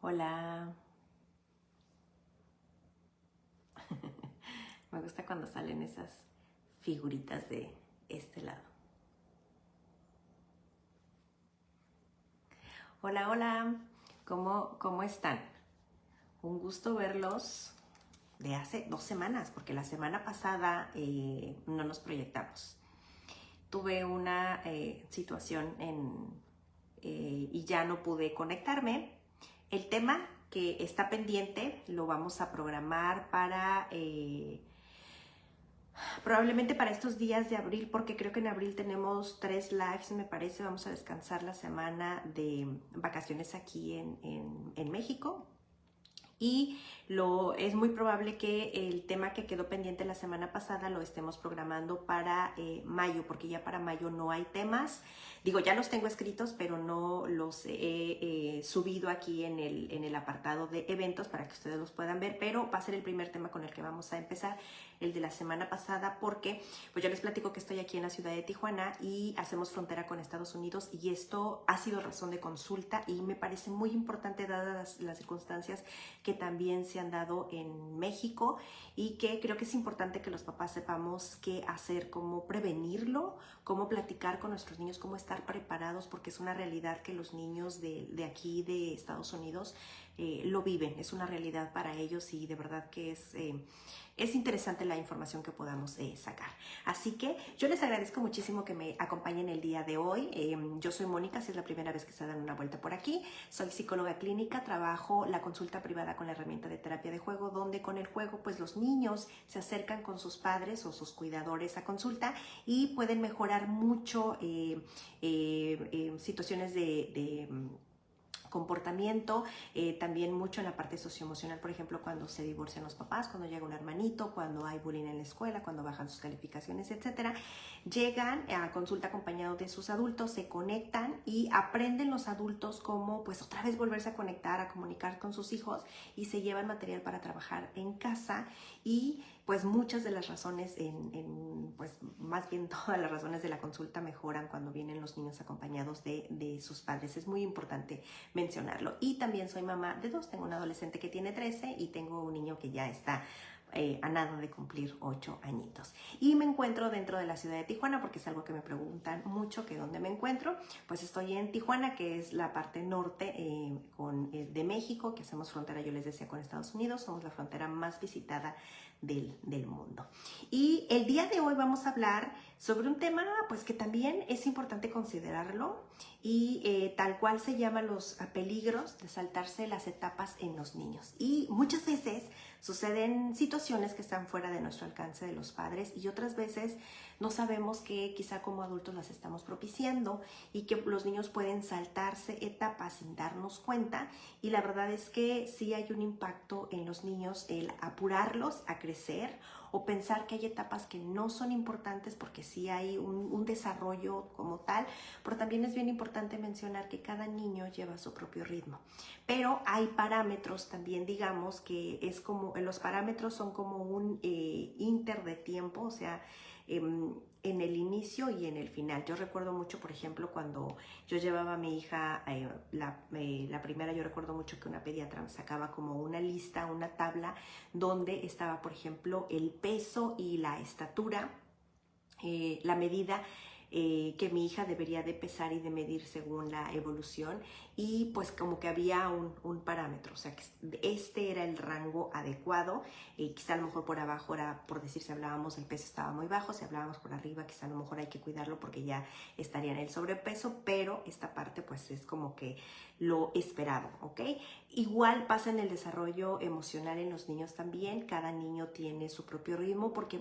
Hola. Me gusta cuando salen esas figuritas de este lado. Hola, hola. ¿Cómo están? Un gusto verlos de hace 2 semanas, porque la semana pasada no nos proyectamos. Tuve una situación y ya no pude conectarme. El tema que está pendiente lo vamos a programar para probablemente para estos días de abril, porque creo que en abril tenemos 3 lives, me parece. Vamos a descansar la semana de vacaciones aquí en México. Y es muy probable que el tema que quedó pendiente la semana pasada lo estemos programando para mayo, porque ya para mayo no hay temas. Digo, ya los tengo escritos, pero no los he subido aquí en el apartado de eventos para que ustedes los puedan ver, pero va a ser el primer tema con el que vamos a empezar, el de la semana pasada, porque pues yo les platico que estoy aquí en la ciudad de Tijuana y hacemos frontera con Estados Unidos, y esto ha sido razón de consulta y me parece muy importante dadas las circunstancias que también se han dado en México, y que creo que es importante que los papás sepamos qué hacer, cómo prevenirlo, cómo platicar con nuestros niños, cómo estar preparados, porque es una realidad que los niños de aquí de Estados Unidos lo viven, es una realidad para ellos, y de verdad que es interesante la información que podamos sacar. Así que yo les agradezco muchísimo que me acompañen el día de hoy. Yo soy Mónica, si es la primera vez que se dan una vuelta por aquí. Soy psicóloga clínica, trabajo la consulta privada con la herramienta de terapia de juego, donde con el juego pues los niños se acercan con sus padres o sus cuidadores a consulta y pueden mejorar mucho situaciones de comportamiento, también mucho en la parte socioemocional, por ejemplo, cuando se divorcian los papás, cuando llega un hermanito, cuando hay bullying en la escuela, cuando bajan sus calificaciones, etcétera. Llegan a consulta acompañado de sus adultos, se conectan y aprenden los adultos cómo pues otra vez volverse a conectar, a comunicar con sus hijos, y se llevan material para trabajar en casa. Y pues muchas de las razones, pues más bien todas las razones de la consulta mejoran cuando vienen los niños acompañados de sus padres. Es muy importante mencionarlo. Y también soy mamá de 2, tengo un adolescente que tiene 13 y tengo un niño que ya está a nada de cumplir 8 añitos. Y me encuentro dentro de la ciudad de Tijuana, porque es algo que me preguntan mucho, que dónde me encuentro. Pues estoy en Tijuana, que es la parte norte de México, que hacemos frontera, yo les decía, con Estados Unidos. Somos la frontera más visitada del mundo. Y el día de hoy vamos a hablar sobre un tema pues que también es importante considerarlo, y tal cual se llama los peligros de saltarse las etapas en los niños. Y muchas veces suceden situaciones que están fuera de nuestro alcance de los padres, y otras veces no sabemos que quizá como adultos las estamos propiciando, y que los niños pueden saltarse etapas sin darnos cuenta. Y la verdad es que sí hay un impacto en los niños el apurarlos a crecer, o pensar que hay etapas que no son importantes, porque sí hay un desarrollo como tal, pero también es bien importante mencionar que cada niño lleva su propio ritmo. Pero hay parámetros también, digamos, que es como, los parámetros son como un inter de tiempo, o sea, en el inicio y en el final. Yo recuerdo mucho, por ejemplo, cuando yo llevaba a mi hija, la primera, yo recuerdo mucho que una pediatra me sacaba como una lista, una tabla, donde estaba, por ejemplo, el peso y la estatura, la medida que mi hija debería de pesar y de medir según la evolución, y pues como que había un parámetro, o sea que este era el rango adecuado. Quizá a lo mejor por abajo era, por decir, si hablábamos el peso estaba muy bajo, si hablábamos por arriba quizá a lo mejor hay que cuidarlo porque ya estaría en el sobrepeso, pero esta parte pues es como que lo esperado, ¿ok? Igual pasa en el desarrollo emocional en los niños también. Cada niño tiene su propio ritmo, porque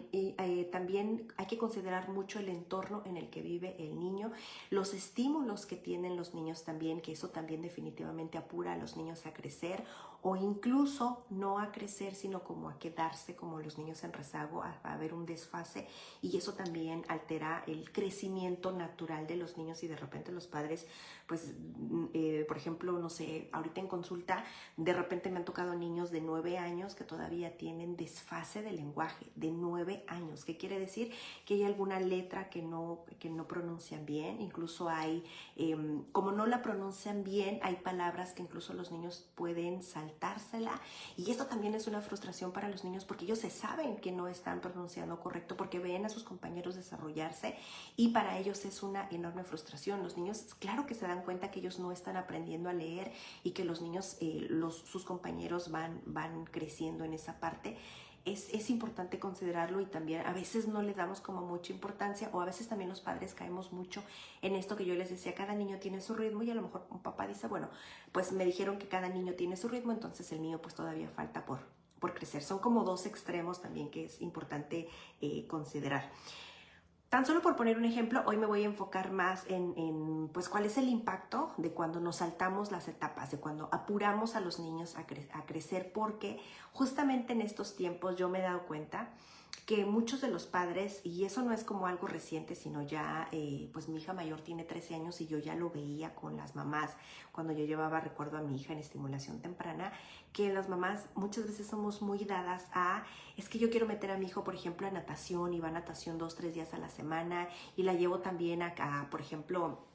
también hay que considerar mucho el entorno en el que vive el niño, los estímulos que tienen los niños también, que eso también definitivamente apura a los niños a crecer, o incluso no a crecer, sino como a quedarse como los niños en rezago, a haber un desfase, y eso también altera el crecimiento natural de los niños. Y de repente los padres, pues, por ejemplo, no sé, ahorita en consulta, de repente me han tocado niños de 9 años que todavía tienen desfase de lenguaje, de 9 años. ¿Qué quiere decir? Que hay alguna letra que no que no pronuncian bien, incluso hay, como no la pronuncian bien, hay palabras que incluso los niños pueden saltársela, y esto también es una frustración para los niños porque ellos se saben que no están pronunciando correcto porque ven a sus compañeros desarrollarse y para ellos es una enorme frustración. Los niños, claro que se dan cuenta que ellos no están aprendiendo a leer y que los niños, sus compañeros van creciendo en esa parte. Es importante considerarlo y también a veces no le damos como mucha importancia, o a veces también los padres caemos mucho en esto que yo les decía, cada niño tiene su ritmo, y a lo mejor un papá dice, bueno, pues me dijeron que cada niño tiene su ritmo, entonces el niño pues todavía falta por crecer. Son como dos extremos también que es importante considerar. Tan solo por poner un ejemplo, hoy me voy a enfocar más en pues, cuál es el impacto de cuando nos saltamos las etapas, de cuando apuramos a los niños a crecer, porque justamente en estos tiempos yo me he dado cuenta que muchos de los padres, y eso no es como algo reciente, sino ya, pues mi hija mayor tiene 13 años y yo ya lo veía con las mamás, cuando yo llevaba, recuerdo a mi hija en estimulación temprana, que las mamás muchas veces somos muy dadas a, es que yo quiero meter a mi hijo, por ejemplo, a natación, y va a natación 2, 3 días a la semana, y la llevo también a por ejemplo,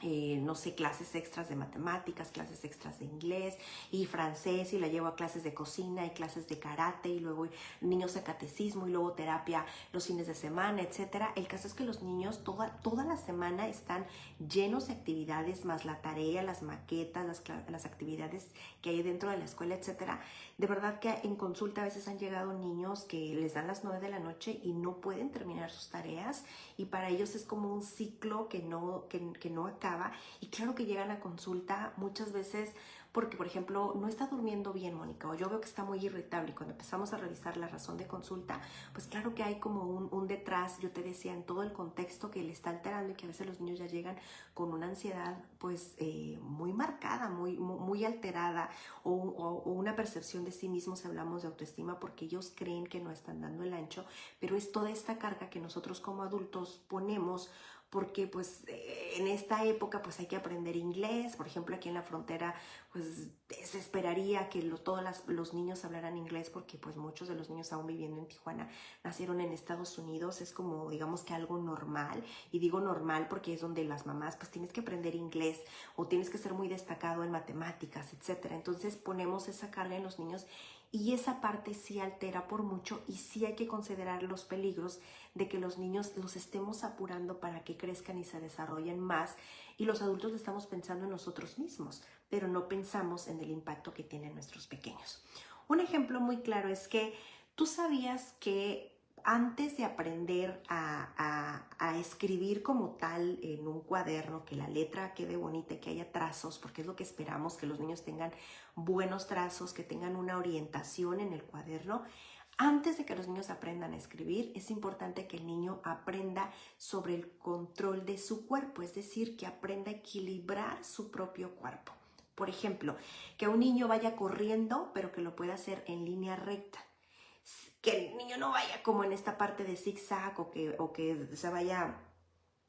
no sé, clases extras de matemáticas, clases extras de inglés y francés, y la llevo a clases de cocina y clases de karate, y luego niños a catecismo, y luego terapia los fines de semana, etcétera. El caso es que los niños toda la semana están llenos de actividades, más la tarea, las maquetas, las actividades que hay dentro de la escuela, etcétera. De verdad que en consulta a veces han llegado niños que les dan las 9 de la noche y no pueden terminar sus tareas, y para ellos es como un ciclo que no acaba. Y claro que llegan a consulta muchas veces porque, por ejemplo, no está durmiendo bien, Mónica, o yo veo que está muy irritable, y cuando empezamos a revisar la razón de consulta, pues claro que hay como un detrás, yo te decía, en todo el contexto que le está alterando, y que a veces los niños ya llegan con una ansiedad pues muy marcada, muy alterada, o una percepción de sí mismos, si hablamos de autoestima, porque ellos creen que no están dando el ancho, pero es toda esta carga que nosotros como adultos ponemos, porque pues en esta época pues hay que aprender inglés. Por ejemplo, aquí en la frontera pues se esperaría que todos los niños hablaran inglés, porque pues muchos de los niños aún viviendo en Tijuana nacieron en Estados Unidos, es como digamos que algo normal, y digo normal porque es donde las mamás pues tienes que aprender inglés o tienes que ser muy destacado en matemáticas, etcétera. Entonces ponemos esa carga en los niños, y esa parte sí altera por mucho, y sí hay que considerar los peligros de que los niños los estemos apurando para que crezcan y se desarrollen más, y los adultos estamos pensando en nosotros mismos, pero no pensamos en el impacto que tienen nuestros pequeños. Un ejemplo muy claro es que tú sabías que antes de aprender a escribir como tal en un cuaderno, que la letra quede bonita, que haya trazos, porque es lo que esperamos, que los niños tengan buenos trazos, que tengan una orientación en el cuaderno. Antes de que los niños aprendan a escribir, es importante que el niño aprenda sobre el control de su cuerpo, es decir, que aprenda a equilibrar su propio cuerpo. Por ejemplo, que un niño vaya corriendo, pero que lo pueda hacer en línea recta. Que el niño no vaya como en esta parte de zigzag, o que se vaya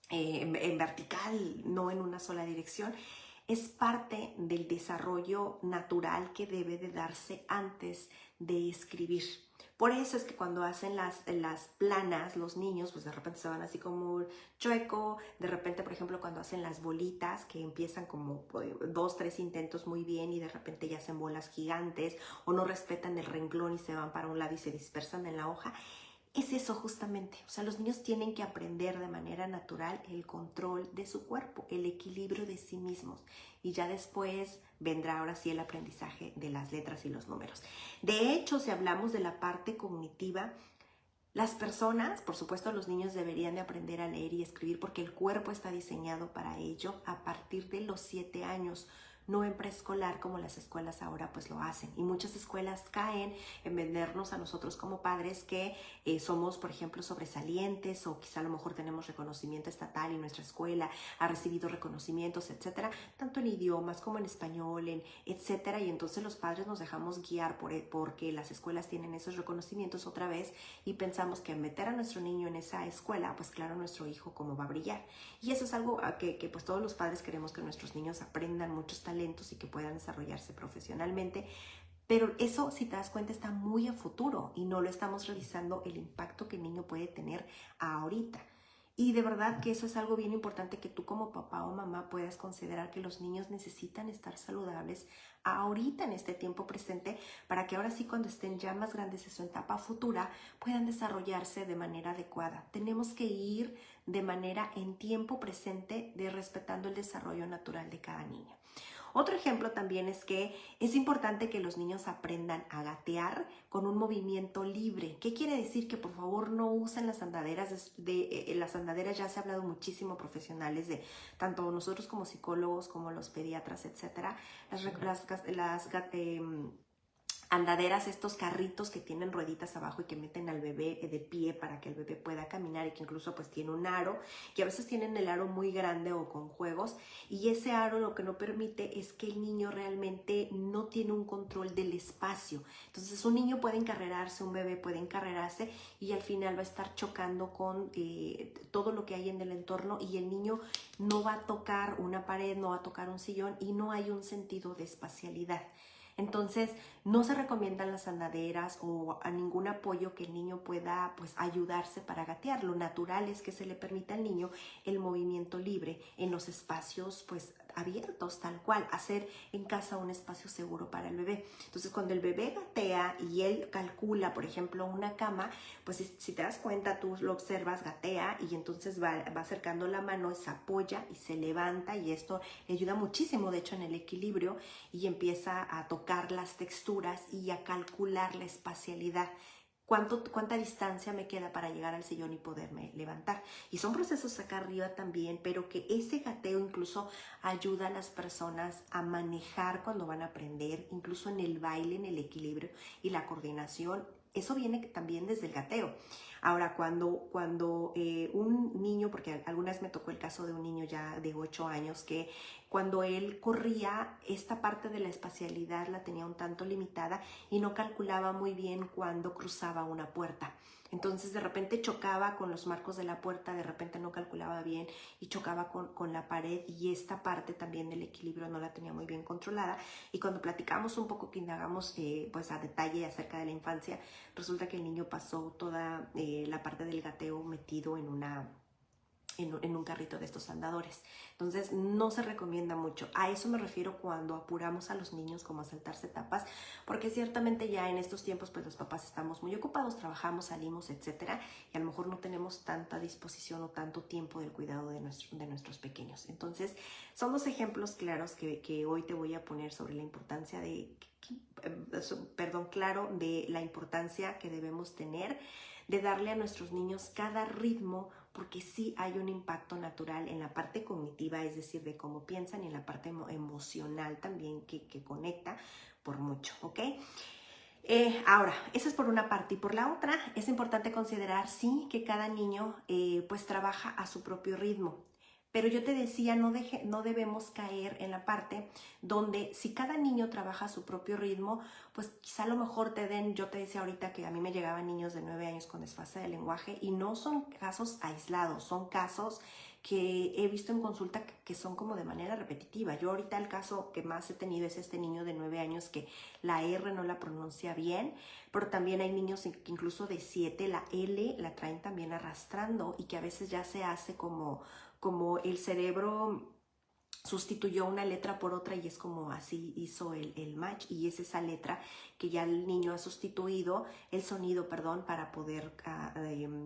en vertical, no en una sola dirección. Es parte del desarrollo natural que debe de darse antes de escribir. Por eso es que cuando hacen las planas, los niños, pues de repente se van así como chueco. De repente, por ejemplo, cuando hacen las bolitas, que empiezan como 2, 3 intentos muy bien, y de repente ya hacen bolas gigantes, o no respetan el renglón y se van para un lado y se dispersan en la hoja. Es eso justamente, o sea, los niños tienen que aprender de manera natural el control de su cuerpo, el equilibrio de sí mismos, y ya después vendrá ahora sí el aprendizaje de las letras y los números. De hecho, si hablamos de la parte cognitiva, las personas, por supuesto los niños deberían de aprender a leer y escribir, porque el cuerpo está diseñado para ello a partir de los 7 años. No en preescolar como las escuelas ahora pues lo hacen, y muchas escuelas caen en vendernos a nosotros como padres que somos, por ejemplo, sobresalientes, o quizá a lo mejor tenemos reconocimiento estatal y nuestra escuela ha recibido reconocimientos, etcétera, tanto en idiomas como en español, etcétera, y entonces los padres nos dejamos guiar porque las escuelas tienen esos reconocimientos otra vez, y pensamos que meter a nuestro niño en esa escuela, pues claro, nuestro hijo cómo va a brillar. Y eso es algo que pues todos los padres queremos, que nuestros niños aprendan muchos talentos y que puedan desarrollarse profesionalmente, pero eso, si te das cuenta, está muy a futuro, y no lo estamos revisando el impacto que el niño puede tener ahorita. Y de verdad que eso es algo bien importante que tú como papá o mamá puedas considerar, que los niños necesitan estar saludables ahorita en este tiempo presente, para que ahora sí, cuando estén ya más grandes en su etapa futura, puedan desarrollarse de manera adecuada. Tenemos que ir de manera en tiempo presente, respetando el desarrollo natural de cada niño. Otro ejemplo también es que es importante que los niños aprendan a gatear con un movimiento libre. ¿Qué quiere decir? Que por favor no usen las andaderas. Las andaderas ya se ha hablado muchísimo, profesionales de tanto nosotros como psicólogos, como los pediatras, etcétera. Andaderas, estos carritos que tienen rueditas abajo y que meten al bebé de pie para que el bebé pueda caminar, y que incluso pues tiene un aro, que a veces tienen el aro muy grande o con juegos, y ese aro lo que no permite es que el niño realmente no tiene un control del espacio. Entonces un niño puede encarrerarse, un bebé puede encarrerarse, y al final va a estar chocando con todo lo que hay en el entorno, y el niño no va a tocar una pared, no va a tocar un sillón, y no hay un sentido de espacialidad. Entonces, no se recomiendan las andaderas o a ningún apoyo que el niño pueda pues ayudarse para gatear. Lo natural es que se le permita al niño el movimiento libre en los espacios pues abiertos, tal cual, hacer en casa un espacio seguro para el bebé. Entonces, cuando el bebé gatea y él calcula, por ejemplo, una cama, pues si te das cuenta, tú lo observas, gatea, y entonces va acercando la mano, se apoya y se levanta, y esto le ayuda muchísimo, de hecho, en el equilibrio, y empieza a tocar las texturas y a calcular la espacialidad. ¿Cuánta distancia me queda para llegar al sillón y poderme levantar? Y son procesos acá arriba también, pero que ese gateo incluso ayuda a las personas a manejar cuando van a aprender, incluso en el baile, en el equilibrio y la coordinación. Eso viene también desde el gateo. Ahora, cuando un niño, porque alguna vez me tocó el caso de un niño ya de 8 años, que cuando él corría, esta parte de la espacialidad la tenía un tanto limitada y no calculaba muy bien cuando cruzaba una puerta. Entonces de repente chocaba con los marcos de la puerta, de repente no calculaba bien y chocaba con la pared, y esta parte también del equilibrio no la tenía muy bien controlada. Y cuando platicamos un poco, que indagamos pues a detalle acerca de la infancia, resulta que el niño pasó toda la parte del gateo metido en un carrito de estos andadores. Entonces no se recomienda mucho. A eso me refiero cuando apuramos a los niños como a saltarse etapas, porque ciertamente ya en estos tiempos pues los papás estamos muy ocupados, trabajamos, salimos, etcétera, y a lo mejor no tenemos tanta disposición o tanto tiempo del cuidado de nuestros pequeños. Entonces son dos ejemplos claros que hoy te voy a poner sobre la importancia de la importancia que debemos tener de darle a nuestros niños cada ritmo, porque sí hay un impacto natural en la parte cognitiva, es decir, de cómo piensan, y en la parte emocional también, que conecta por mucho, ¿ok? Ahora, eso es por una parte, y por la otra es importante considerar, sí, que cada niño pues trabaja a su propio ritmo. Pero yo te decía, no debemos caer en la parte donde si cada niño trabaja a su propio ritmo, pues quizá a lo mejor yo te decía ahorita que a mí me llegaban niños de 9 años con desfase de lenguaje, y no son casos aislados, son casos que he visto en consulta que son como de manera repetitiva. Yo ahorita el caso que más he tenido es este niño de 9 años que la R no la pronuncia bien, pero también hay niños que incluso de 7 la L la traen también arrastrando, y que a veces ya se hace como el cerebro sustituyó una letra por otra, y es como así hizo el match, y es esa letra que ya el niño ha sustituido el sonido, para poder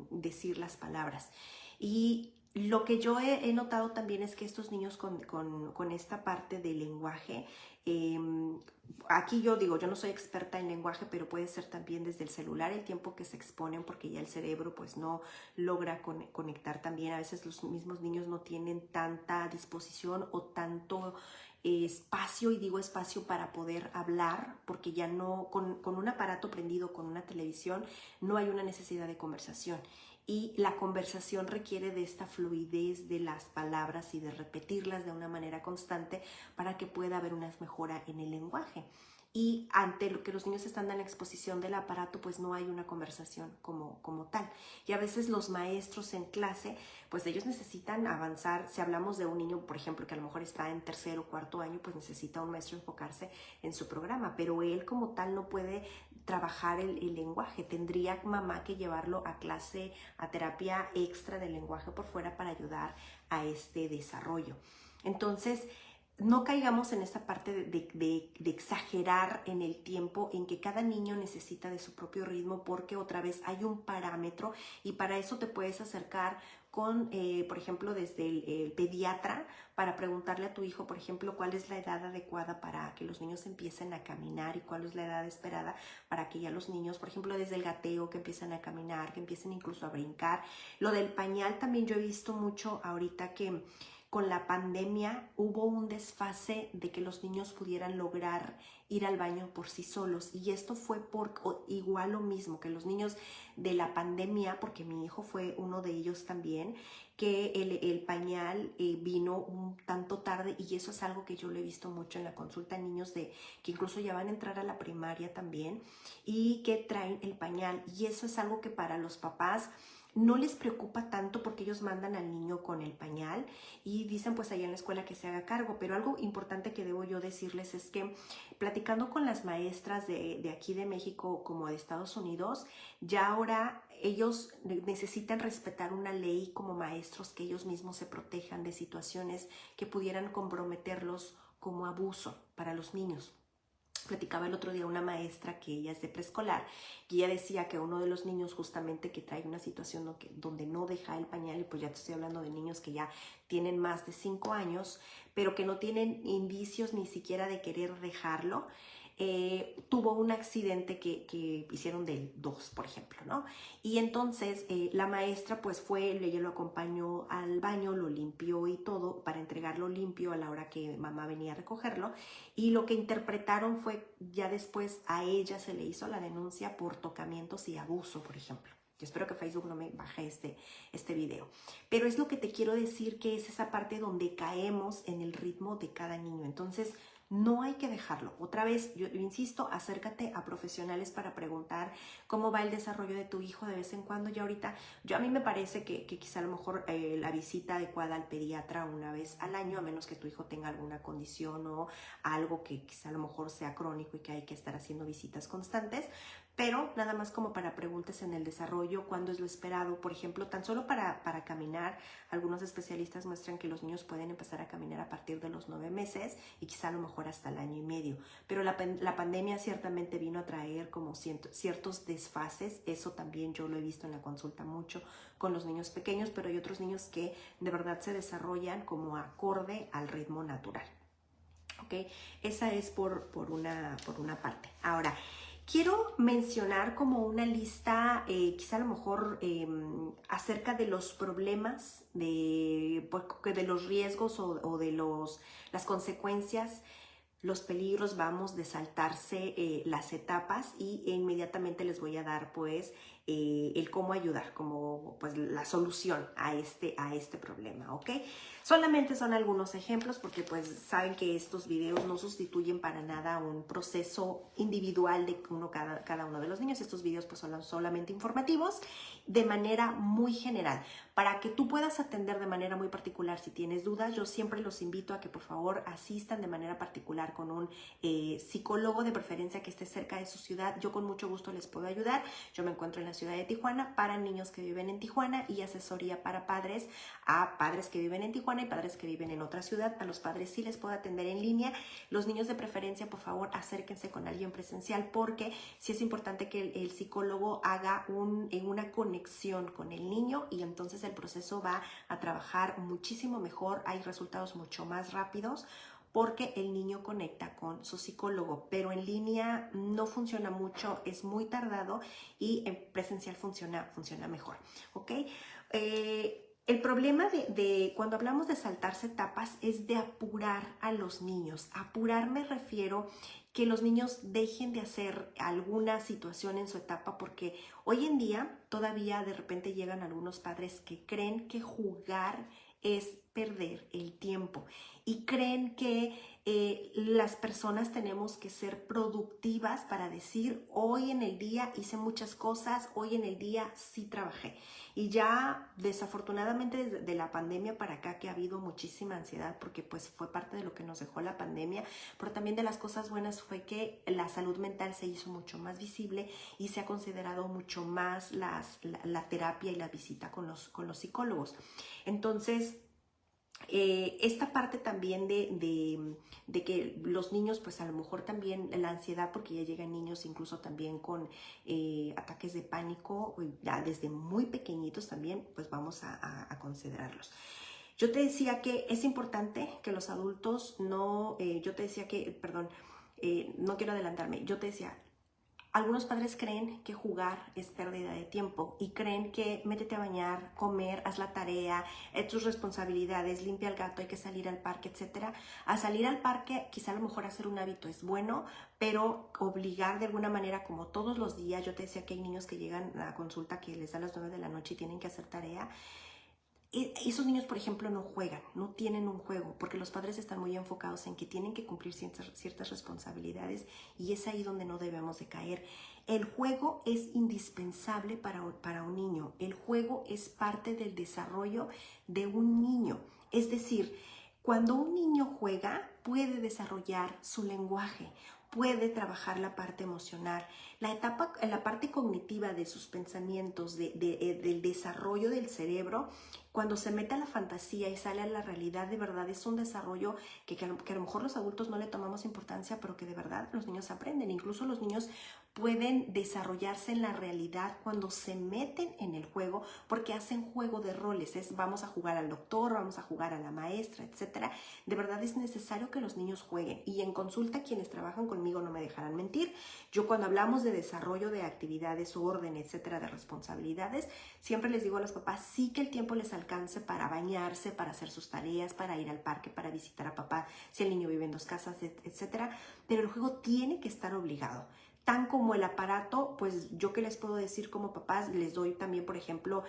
decir las palabras. Y lo que yo he notado también es que estos niños con esta parte del lenguaje, aquí yo digo, yo no soy experta en lenguaje, pero puede ser también desde el celular, el tiempo que se exponen, porque ya el cerebro pues no logra conectar también. A veces los mismos niños no tienen tanta disposición o tanto espacio, y digo espacio para poder hablar, porque ya no, con un aparato prendido, con una televisión, no hay una necesidad de conversación. Y la conversación requiere de esta fluidez de las palabras y de repetirlas de una manera constante para que pueda haber una mejora en el lenguaje. y ante lo que los niños están en la exposición del aparato, pues no hay una conversación como tal. Y a veces los maestros en clase, pues ellos necesitan avanzar. Si hablamos de un niño, por ejemplo, que a lo mejor está en tercer o cuarto año, pues necesita un maestro enfocarse en su programa, pero él como tal no puede trabajar el lenguaje. Tendría mamá que llevarlo a clase, a terapia extra de lenguaje por fuera para ayudar a este desarrollo. Entonces, no caigamos en esta parte de exagerar en el tiempo, en que cada niño necesita de su propio ritmo, porque otra vez hay un parámetro y para eso te puedes acercar con, por ejemplo, desde el pediatra para preguntarle a tu hijo, por ejemplo, cuál es la edad adecuada para que los niños empiecen a caminar y cuál es la edad esperada para que ya los niños, por ejemplo, desde el gateo, que empiecen a caminar, que empiecen incluso a brincar. Lo del pañal también yo he visto mucho ahorita que con la pandemia hubo un desfase de que los niños pudieran lograr ir al baño por sí solos, y esto fue por igual lo mismo que los niños de la pandemia, porque mi hijo fue uno de ellos también, que el pañal vino un tanto tarde, y eso es algo que yo lo he visto mucho en la consulta, niños que incluso ya van a entrar a la primaria también y que traen el pañal, y eso es algo que para los papás no les preocupa tanto porque ellos mandan al niño con el pañal y dicen pues allá en la escuela que se haga cargo. Pero algo importante que debo yo decirles es que platicando con las maestras de aquí de México como de Estados Unidos, ya ahora ellos necesitan respetar una ley como maestros, que ellos mismos se protejan de situaciones que pudieran comprometerlos como abuso para los niños. Platicaba el otro día una maestra que ella es de preescolar y ella decía que uno de los niños justamente que trae una situación donde no deja el pañal, y pues ya te estoy hablando de niños que ya tienen más de 5 años, pero que no tienen indicios ni siquiera de querer dejarlo. Tuvo un accidente que hicieron de 2, por ejemplo, ¿no? Y entonces la maestra pues fue, ella lo acompañó al baño, lo limpió y todo para entregarlo limpio a la hora que mamá venía a recogerlo, y lo que interpretaron fue ya después a ella se le hizo la denuncia por tocamientos y abuso, por ejemplo. Yo espero que Facebook no me baje este video. Pero es lo que te quiero decir, que es esa parte donde caemos en el ritmo de cada niño. Entonces, no hay que dejarlo. Otra vez, yo insisto, acércate a profesionales para preguntar cómo va el desarrollo de tu hijo de vez en cuando. Ya ahorita, a mí me parece que quizá a lo mejor la visita adecuada al pediatra una vez al año, a menos que tu hijo tenga alguna condición o algo que quizá a lo mejor sea crónico y que hay que estar haciendo visitas constantes. Pero nada más como para preguntas en el desarrollo, cuándo es lo esperado. Por ejemplo, tan solo para caminar, algunos especialistas muestran que los niños pueden empezar a caminar a partir de los 9 meses y quizá a lo mejor hasta el año y medio. Pero la pandemia ciertamente vino a traer como ciertos desfases. Eso también yo lo he visto en la consulta mucho con los niños pequeños, pero hay otros niños que de verdad se desarrollan como acorde al ritmo natural. ¿Ok? Esa es por una parte. Ahora, quiero mencionar como una lista, quizá a lo mejor acerca de los problemas, de los riesgos o de las consecuencias, los peligros, vamos, de saltarse las etapas, y inmediatamente les voy a dar pues el cómo ayudar, como pues la solución a este problema, ¿ok? Solamente son algunos ejemplos porque pues saben que estos videos no sustituyen para nada un proceso individual de cada uno de los niños. Estos videos pues son solamente informativos de manera muy general, para que tú puedas atender de manera muy particular. Si tienes dudas, yo siempre los invito a que por favor asistan de manera particular con un psicólogo, de preferencia que esté cerca de su ciudad. Yo con mucho gusto les puedo ayudar. Yo me encuentro en la ciudad de Tijuana para niños que viven en Tijuana, y asesoría para padres, a padres que viven en Tijuana y padres que viven en otra ciudad. A los padres sí les puedo atender en línea. Los niños de preferencia, por favor, acérquense con alguien presencial, porque sí es importante que el psicólogo haga una conexión con el niño, y entonces el proceso va a trabajar muchísimo mejor. Hay resultados mucho más rápidos porque el niño conecta con su psicólogo, pero en línea no funciona mucho, es muy tardado, y en presencial funciona mejor, ¿ok? El problema de cuando hablamos de saltarse etapas es de apurar a los niños. Apurar me refiero que los niños dejen de hacer alguna situación en su etapa, porque hoy en día todavía de repente llegan algunos padres que creen que jugar es perder el tiempo y creen que las personas tenemos que ser productivas para decir hoy en el día hice muchas cosas, hoy en el día sí trabajé. Y ya desafortunadamente desde la pandemia para acá que ha habido muchísima ansiedad porque pues fue parte de lo que nos dejó la pandemia, pero también de las cosas buenas fue que la salud mental se hizo mucho más visible y se ha considerado mucho más la terapia y la visita con los psicólogos. Entonces, esta parte también de que los niños, pues a lo mejor también la ansiedad, porque ya llegan niños incluso también con ataques de pánico, ya desde muy pequeñitos también, pues vamos a considerarlos. Yo te decía que es importante que los adultos no, no quiero adelantarme, yo te decía, algunos padres creen que jugar es pérdida de tiempo y creen que métete a bañar, comer, haz la tarea, tus responsabilidades, limpia el gato, hay que salir al parque, etc. A salir al parque, quizá a lo mejor hacer un hábito es bueno, pero obligar de alguna manera como todos los días, yo te decía que hay niños que llegan a consulta que les da a las 9 de la noche y tienen que hacer tarea. Esos niños, por ejemplo, no juegan, no tienen un juego, porque los padres están muy enfocados en que tienen que cumplir ciertas responsabilidades y es ahí donde no debemos de caer. El juego es indispensable para un niño. El juego es parte del desarrollo de un niño. Es decir, cuando un niño juega, puede desarrollar su lenguaje, puede trabajar la parte emocional, la parte cognitiva de sus pensamientos, del desarrollo del cerebro. Cuando se mete a la fantasía y sale a la realidad, de verdad es un desarrollo que a lo mejor los adultos no le tomamos importancia, pero que de verdad los niños aprenden. Incluso los niños pueden desarrollarse en la realidad cuando se meten en el juego, porque hacen juego de roles. Vamos a jugar al doctor, vamos a jugar a la maestra, etc. De verdad es necesario que los niños jueguen. Y en consulta, quienes trabajan conmigo no me dejarán mentir. Yo cuando hablamos de desarrollo de actividades, orden, etcétera, de responsabilidades, siempre les digo a los papás, sí que el tiempo les alcance para bañarse, para hacer sus tareas, para ir al parque, para visitar a papá, si el niño vive en 2 casas, etcétera. Pero el juego tiene que estar obligado. Tan como el aparato, pues yo qué les puedo decir como papás, les doy también, por ejemplo,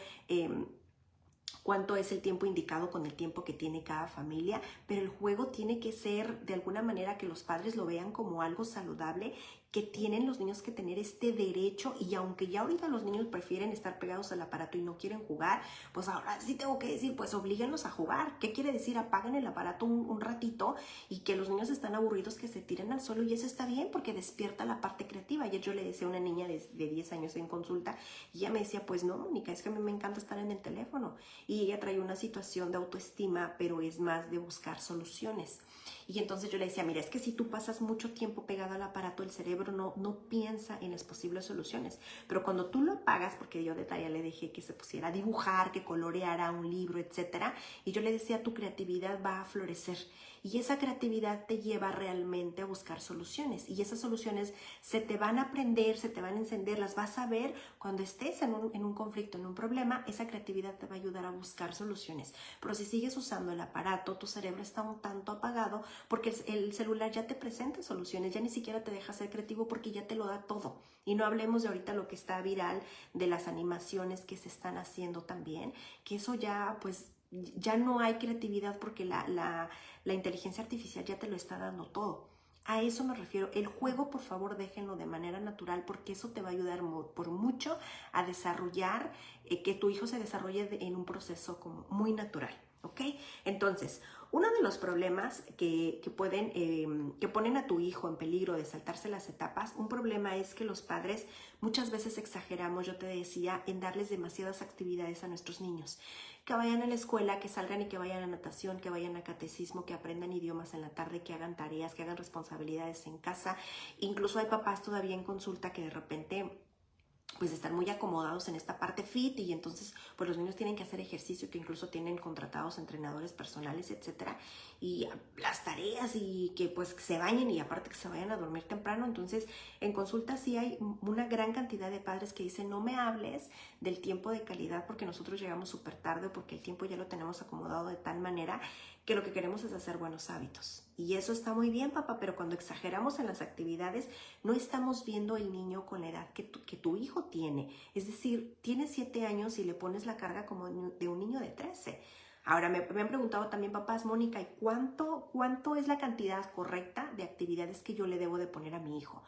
cuánto es el tiempo indicado con el tiempo que tiene cada familia, pero el juego tiene que ser de alguna manera que los padres lo vean como algo saludable, que tienen los niños que tener este derecho, y aunque ya ahorita los niños prefieren estar pegados al aparato y no quieren jugar, pues ahora sí tengo que decir, pues oblíguenlos a jugar. ¿Qué quiere decir? Apaguen el aparato un ratito y que los niños están aburridos, que se tiren al suelo, y eso está bien porque despierta la parte creativa. Ayer yo le decía a una niña de 10 años en consulta y ella me decía, pues no, Mónica, es que a mí me encanta estar en el teléfono, y ella trae una situación de autoestima, pero es más de buscar soluciones. Y entonces yo le decía, mira, es que si tú pasas mucho tiempo pegado al aparato, el cerebro no piensa en las posibles soluciones. Pero cuando tú lo apagas, porque yo de tarea le dejé que se pusiera a dibujar, que coloreara un libro, etcétera, y yo le decía, tu creatividad va a florecer. Y esa creatividad te lleva realmente a buscar soluciones. Y esas soluciones se te van a aprender, se te van a encender, las vas a ver cuando estés en un conflicto, en un problema. Esa creatividad te va a ayudar a buscar soluciones. Pero si sigues usando el aparato, tu cerebro está un tanto apagado porque el celular ya te presenta soluciones, ya ni siquiera te deja ser creativo porque ya te lo da todo. Y no hablemos de ahorita lo que está viral de las animaciones que se están haciendo también, que eso ya pues ya no hay creatividad porque la inteligencia artificial ya te lo está dando todo. A eso me refiero. El juego, por favor, déjenlo de manera natural porque eso te va a ayudar por mucho a desarrollar, que tu hijo se desarrolle en un proceso como muy natural, ¿ok? Entonces, uno de los problemas que ponen a tu hijo en peligro de saltarse las etapas, un problema es que los padres muchas veces exageramos, yo te decía, en darles demasiadas actividades a nuestros niños. Que vayan a la escuela, que salgan y que vayan a natación, que vayan a catecismo, que aprendan idiomas en la tarde, que hagan tareas, que hagan responsabilidades en casa. Incluso hay papás todavía en consulta que de repente pues están muy acomodados en esta parte fit y entonces pues los niños tienen que hacer ejercicio, que incluso tienen contratados entrenadores personales, etcétera, y las tareas y que pues se bañen y aparte que se vayan a dormir temprano. Entonces en consulta sí hay una gran cantidad de padres que dicen no me hables del tiempo de calidad porque nosotros llegamos súper tarde o porque el tiempo ya lo tenemos acomodado de tal manera que lo que queremos es hacer buenos hábitos. Y eso está muy bien, papá, pero cuando exageramos en las actividades, no estamos viendo el niño con la edad que tu hijo tiene. Es decir, tiene 7 años y le pones la carga como de un niño de 13. Ahora, me han preguntado también papás, Mónica, ¿y cuánto es la cantidad correcta de actividades que yo le debo de poner a mi hijo?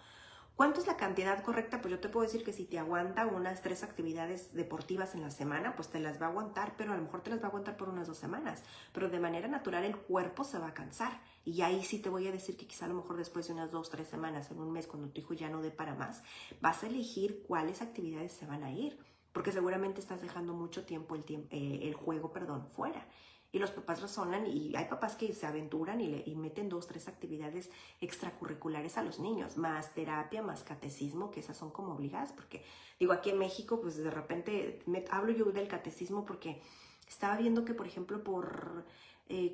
¿Cuánto es la cantidad correcta? Pues yo te puedo decir que si te aguanta unas 3 actividades deportivas en la semana, pues te las va a aguantar, pero a lo mejor te las va a aguantar por unas 2 semanas. Pero de manera natural el cuerpo se va a cansar. Y ahí sí te voy a decir que quizá a lo mejor después de unas 2, 3 semanas, en un mes, cuando tu hijo ya no dé para más, vas a elegir cuáles actividades se van a ir. Porque seguramente estás dejando mucho tiempo el juego, fuera. Y los papás razonan y hay papás que se aventuran y meten 2, 3 actividades extracurriculares a los niños, más terapia, más catecismo, que esas son como obligadas, porque digo, aquí en México, pues de repente hablo yo del catecismo porque estaba viendo que, por ejemplo, por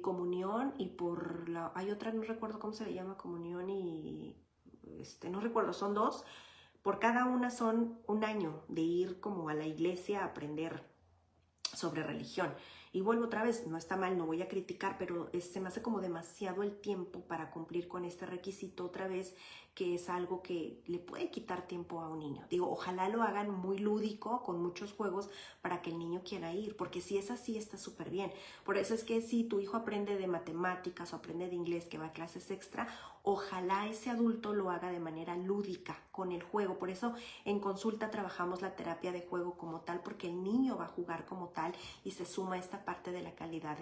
comunión y hay otra, no recuerdo cómo se le llama, comunión y, no recuerdo, son 2, por cada una son 1 año de ir como a la iglesia a aprender sobre religión. Y vuelvo otra vez, no está mal, no voy a criticar, pero se me hace como demasiado el tiempo para cumplir con este requisito otra vez, que es algo que le puede quitar tiempo a un niño. Digo, ojalá lo hagan muy lúdico, con muchos juegos, para que el niño quiera ir, porque si es así, está súper bien. Por eso es que si tu hijo aprende de matemáticas o aprende de inglés, que va a clases extra, ojalá ese adulto lo haga de manera lúdica, con el juego. Por eso en consulta trabajamos la terapia de juego como tal, porque el niño va a jugar como tal y se suma esta parte de la calidad,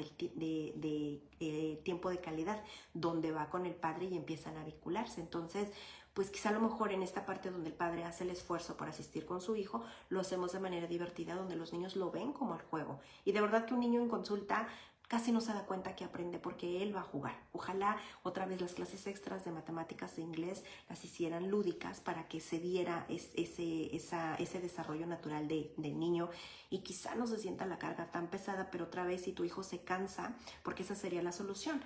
tiempo de calidad, donde va con el padre y empiezan a vincularse. Entonces, pues quizá a lo mejor en esta parte donde el padre hace el esfuerzo por asistir con su hijo, lo hacemos de manera divertida, donde los niños lo ven como el juego. Y de verdad que un niño en consulta casi no se da cuenta que aprende porque él va a jugar. Ojalá otra vez las clases extras de matemáticas e inglés las hicieran lúdicas para que se diera ese desarrollo natural del niño y quizá no se sienta la carga tan pesada, pero otra vez si tu hijo se cansa, porque esa sería la solución.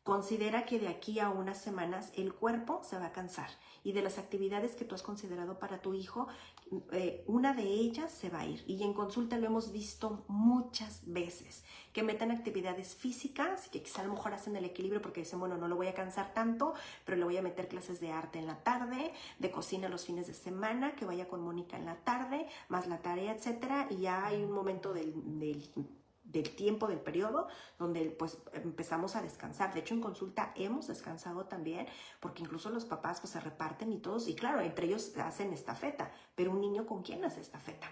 Considera que de aquí a unas semanas el cuerpo se va a cansar y de las actividades que tú has considerado para tu hijo, una de ellas se va a ir. Y en consulta lo hemos visto muchas veces, que metan actividades físicas, que quizá a lo mejor hacen el equilibrio porque dicen, bueno, no lo voy a cansar tanto, pero le voy a meter clases de arte en la tarde, de cocina los fines de semana, que vaya con Mónica en la tarde, más la tarea, etcétera. Y ya hay un momento del tiempo, del periodo, donde pues empezamos a descansar. De hecho, en consulta hemos descansado también, porque incluso los papás pues se reparten y todos, y claro, entre ellos hacen estafeta, pero un niño ¿con quién hace estafeta?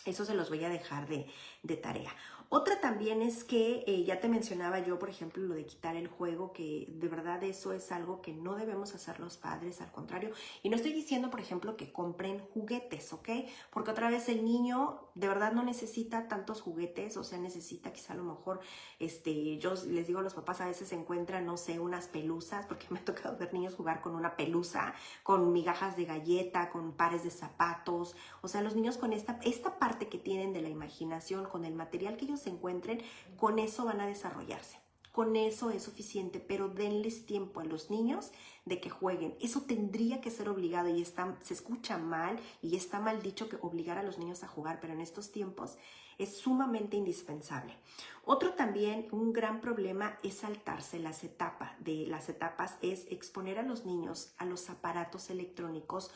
Eso se los voy a dejar de tarea. Otra también es que ya te mencionaba yo, por ejemplo, lo de quitar el juego, que de verdad eso es algo que no debemos hacer los padres, al contrario. Y no estoy diciendo, por ejemplo, que compren juguetes, ¿ok? Porque otra vez el niño de verdad no necesita tantos juguetes, o sea, necesita quizá a lo mejor, yo les digo a los papás, a veces encuentran, no sé, unas pelusas, porque me ha tocado ver niños jugar con una pelusa, con migajas de galleta, con pares de zapatos. O sea, los niños con esta parte que tienen de la imaginación, con el material que ellos se encuentren, con eso van a desarrollarse. Con eso es suficiente, pero denles tiempo a los niños de que jueguen. Eso tendría que ser obligado y se escucha mal y está mal dicho que obligar a los niños a jugar, pero en estos tiempos es sumamente indispensable. Otro también, un gran problema es saltarse las etapas. Las etapas es exponer a los niños a los aparatos electrónicos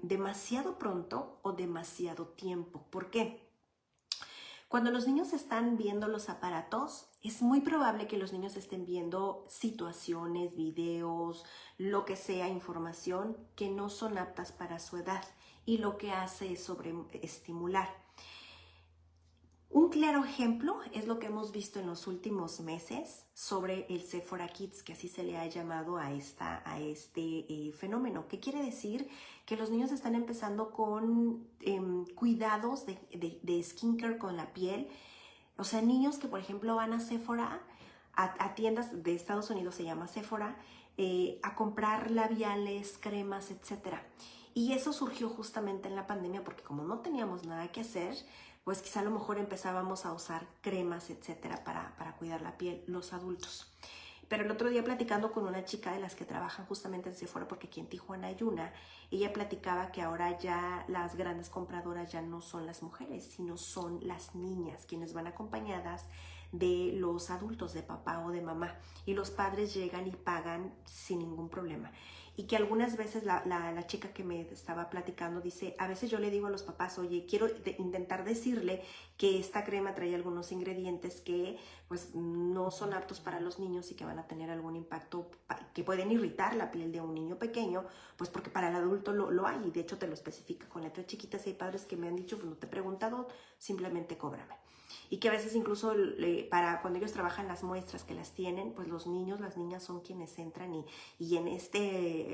demasiado pronto o demasiado tiempo. ¿Por qué? Cuando los niños están viendo los aparatos, es muy probable que los niños estén viendo situaciones, videos, lo que sea, información que no son aptas para su edad y lo que hace es sobreestimular. Un claro ejemplo es lo que hemos visto en los últimos meses sobre el Sephora Kids, que así se le ha llamado a este fenómeno. ¿Qué quiere decir? Que los niños están empezando con cuidados de skincare con la piel. O sea, niños que, por ejemplo, van a Sephora, a tiendas de Estados Unidos se llama Sephora, a comprar labiales, cremas, etc. Y eso surgió justamente en la pandemia porque como no teníamos nada que hacer, pues quizá a lo mejor empezábamos a usar cremas, etcétera, para cuidar la piel, los adultos. Pero el otro día platicando con una chica de las que trabajan justamente en Sephora, porque aquí en Tijuana hay una, ella platicaba que ahora ya las grandes compradoras ya no son las mujeres, sino son las niñas, quienes van acompañadas de los adultos, de papá o de mamá, y los padres llegan y pagan sin ningún problema. Y que algunas veces la chica que me estaba platicando dice, a veces yo le digo a los papás, oye, quiero intentar decirle que esta crema trae algunos ingredientes que pues no son aptos para los niños y que van a tener algún impacto, que pueden irritar la piel de un niño pequeño, pues porque para el adulto lo hay, y de hecho te lo especifica con letras chiquitas. Y hay padres que me han dicho, pues no te he preguntado, simplemente cóbrame. Y que a veces incluso para cuando ellos trabajan las muestras que las tienen, pues los niños, las niñas son quienes entran y en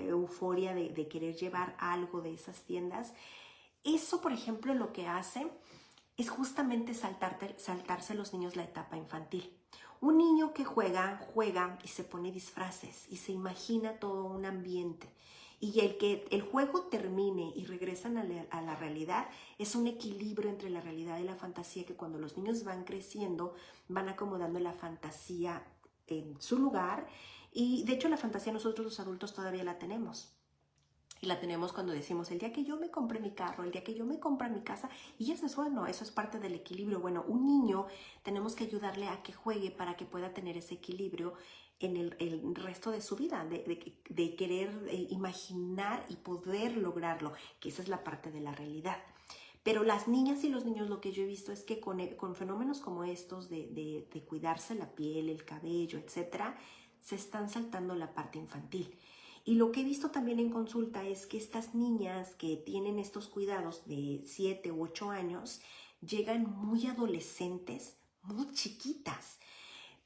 euforia de querer llevar algo de esas tiendas. Eso, por ejemplo, lo que hace es justamente saltarse los niños la etapa infantil. Un niño que juega y se pone disfraces y se imagina todo un ambiente. Y el que el juego termine y regresan a la realidad es un equilibrio entre la realidad y la fantasía, que cuando los niños van creciendo van acomodando la fantasía en su lugar. Y de hecho la fantasía nosotros los adultos todavía la tenemos. Y la tenemos cuando decimos, el día que yo me compre mi carro, el día que yo me compre mi casa, y eso es bueno, eso es parte del equilibrio. Bueno, un niño tenemos que ayudarle a que juegue para que pueda tener ese equilibrio en el resto de su vida, de querer imaginar y poder lograrlo, que esa es la parte de la realidad. Pero las niñas y los niños, lo que yo he visto es que con fenómenos como estos de cuidarse la piel, el cabello, etcétera, se están saltando la parte infantil. Y lo que he visto también en consulta es que estas niñas que tienen estos cuidados de 7 u 8 años llegan muy adolescentes, muy chiquitas.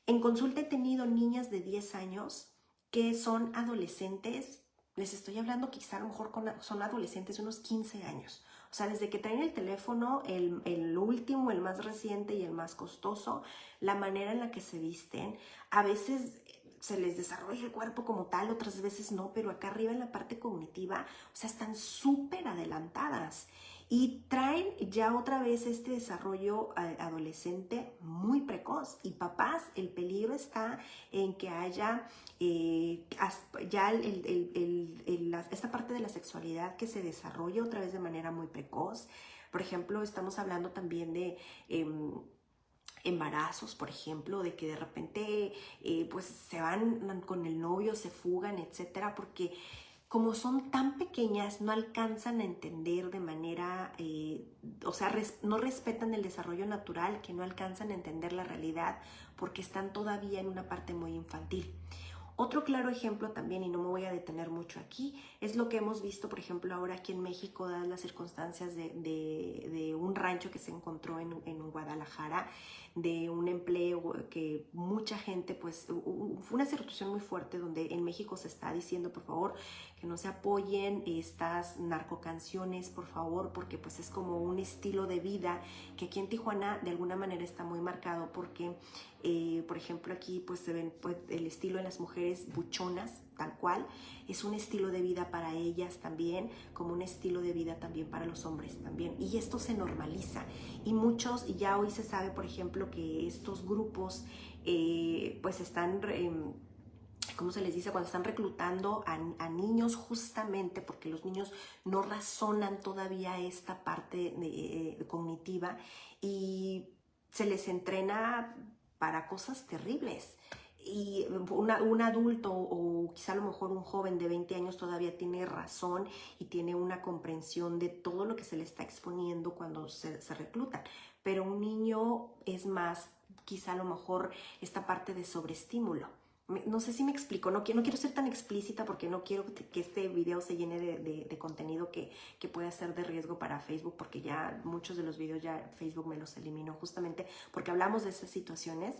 En consulta he tenido niñas de 10 años que son adolescentes, les estoy hablando que quizá a lo mejor son adolescentes de unos 15 años. O sea, desde que traen el teléfono, el último, el más reciente y el más costoso, la manera en la que se visten, a veces se les desarrolla el cuerpo como tal, otras veces no, pero acá arriba en la parte cognitiva, o sea, están súper adelantadas y traen ya otra vez este desarrollo adolescente muy precoz. Y papás, el peligro está en que haya ya esta parte de la sexualidad que se desarrolla otra vez de manera muy precoz. Por ejemplo, estamos hablando también de embarazos, por ejemplo, de que de repente pues se van con el novio, se fugan, etcétera, porque como son tan pequeñas, no alcanzan a entender de manera, o sea, no respetan el desarrollo natural, que no alcanzan a entender la realidad porque están todavía en una parte muy infantil. Otro claro ejemplo también, y no me voy a detener mucho aquí, es lo que hemos visto, por ejemplo, ahora aquí en México, dadas las circunstancias de un rancho que se encontró en Guadalajara, de un empleo que mucha gente, pues, fue una situación muy fuerte donde en México se está diciendo, por favor, que no se apoyen estas narcocanciones, por favor, porque pues es como un estilo de vida que aquí en Tijuana de alguna manera está muy marcado porque, por ejemplo, aquí pues se ven pues, el estilo de las mujeres buchonas, tal cual, es un estilo de vida para ellas también, como un estilo de vida también para los hombres también, y esto se normaliza, y muchos, y ya hoy se sabe, por ejemplo, que estos grupos pues están ¿cómo se les dice? Cuando están reclutando a niños, justamente porque los niños no razonan todavía esta parte cognitiva, y se les entrena para cosas terribles. Y un adulto o quizá a lo mejor un joven de 20 años todavía tiene razón y tiene una comprensión de todo lo que se le está exponiendo cuando se reclutan. Pero un niño es más, quizá a lo mejor esta parte de sobreestímulo. No sé si me explico, no quiero ser tan explícita porque no quiero que este video se llene de contenido que pueda ser de riesgo para Facebook, porque ya muchos de los videos ya Facebook me los eliminó justamente porque hablamos de esas situaciones,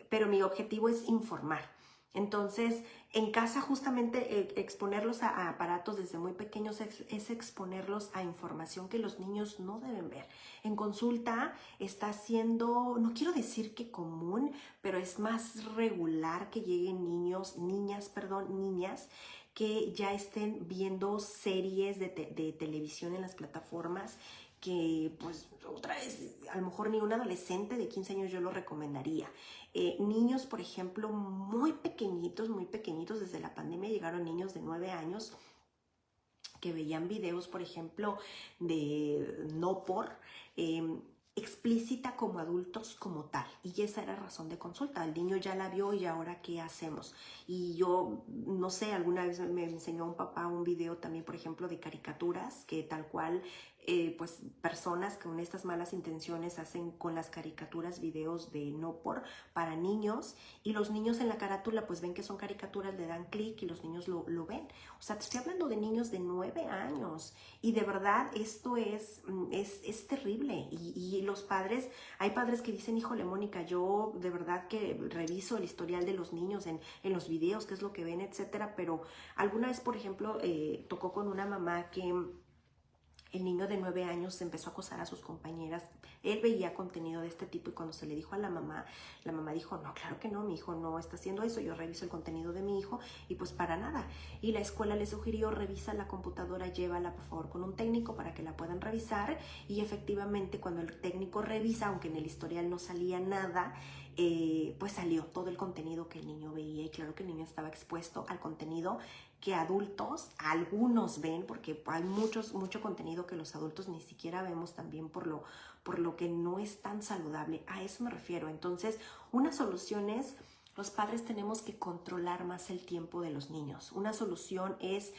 pero mi objetivo es informar. Entonces, en casa justamente exponerlos a aparatos desde muy pequeños es exponerlos a información que los niños no deben ver. En consulta está siendo, no quiero decir que común, pero es más regular que lleguen niñas que ya estén viendo series de televisión en las plataformas que pues otra vez a lo mejor ni un adolescente de 15 años yo lo recomendaría. Niños, por ejemplo, muy pequeñitos, desde la pandemia llegaron niños de 9 años que veían videos, por ejemplo, de no por, explícita como adultos como tal, y esa era razón de consulta. El niño ya la vio y ahora ¿qué hacemos? Y yo, no sé, alguna vez me enseñó un papá un video también, por ejemplo, de caricaturas, que tal cual, pues personas con estas malas intenciones hacen con las caricaturas videos de no por para niños, y los niños en la carátula pues ven que son caricaturas, le dan clic y los niños lo ven. O sea, te estoy hablando de niños de 9 años, y de verdad esto es terrible. Y los padres, hay padres que dicen, híjole, Mónica, yo de verdad que reviso el historial de los niños en los videos, qué es lo que ven, etcétera, pero alguna vez, por ejemplo, tocó con una mamá que el niño de 9 años empezó a acosar a sus compañeras. Él veía contenido de este tipo y cuando se le dijo a la mamá dijo, no, claro que no, mi hijo no está haciendo eso, yo reviso el contenido de mi hijo, y pues para nada. Y la escuela le sugirió, revisa la computadora, llévala por favor con un técnico para que la puedan revisar, y efectivamente cuando el técnico revisa, aunque en el historial no salía nada, pues salió todo el contenido que el niño veía, y claro que el niño estaba expuesto al contenido que adultos, algunos ven, porque hay mucho contenido que los adultos ni siquiera vemos también por lo que no es tan saludable. A eso me refiero. Entonces, una solución es, los padres tenemos que controlar más el tiempo de los niños. Una solución es,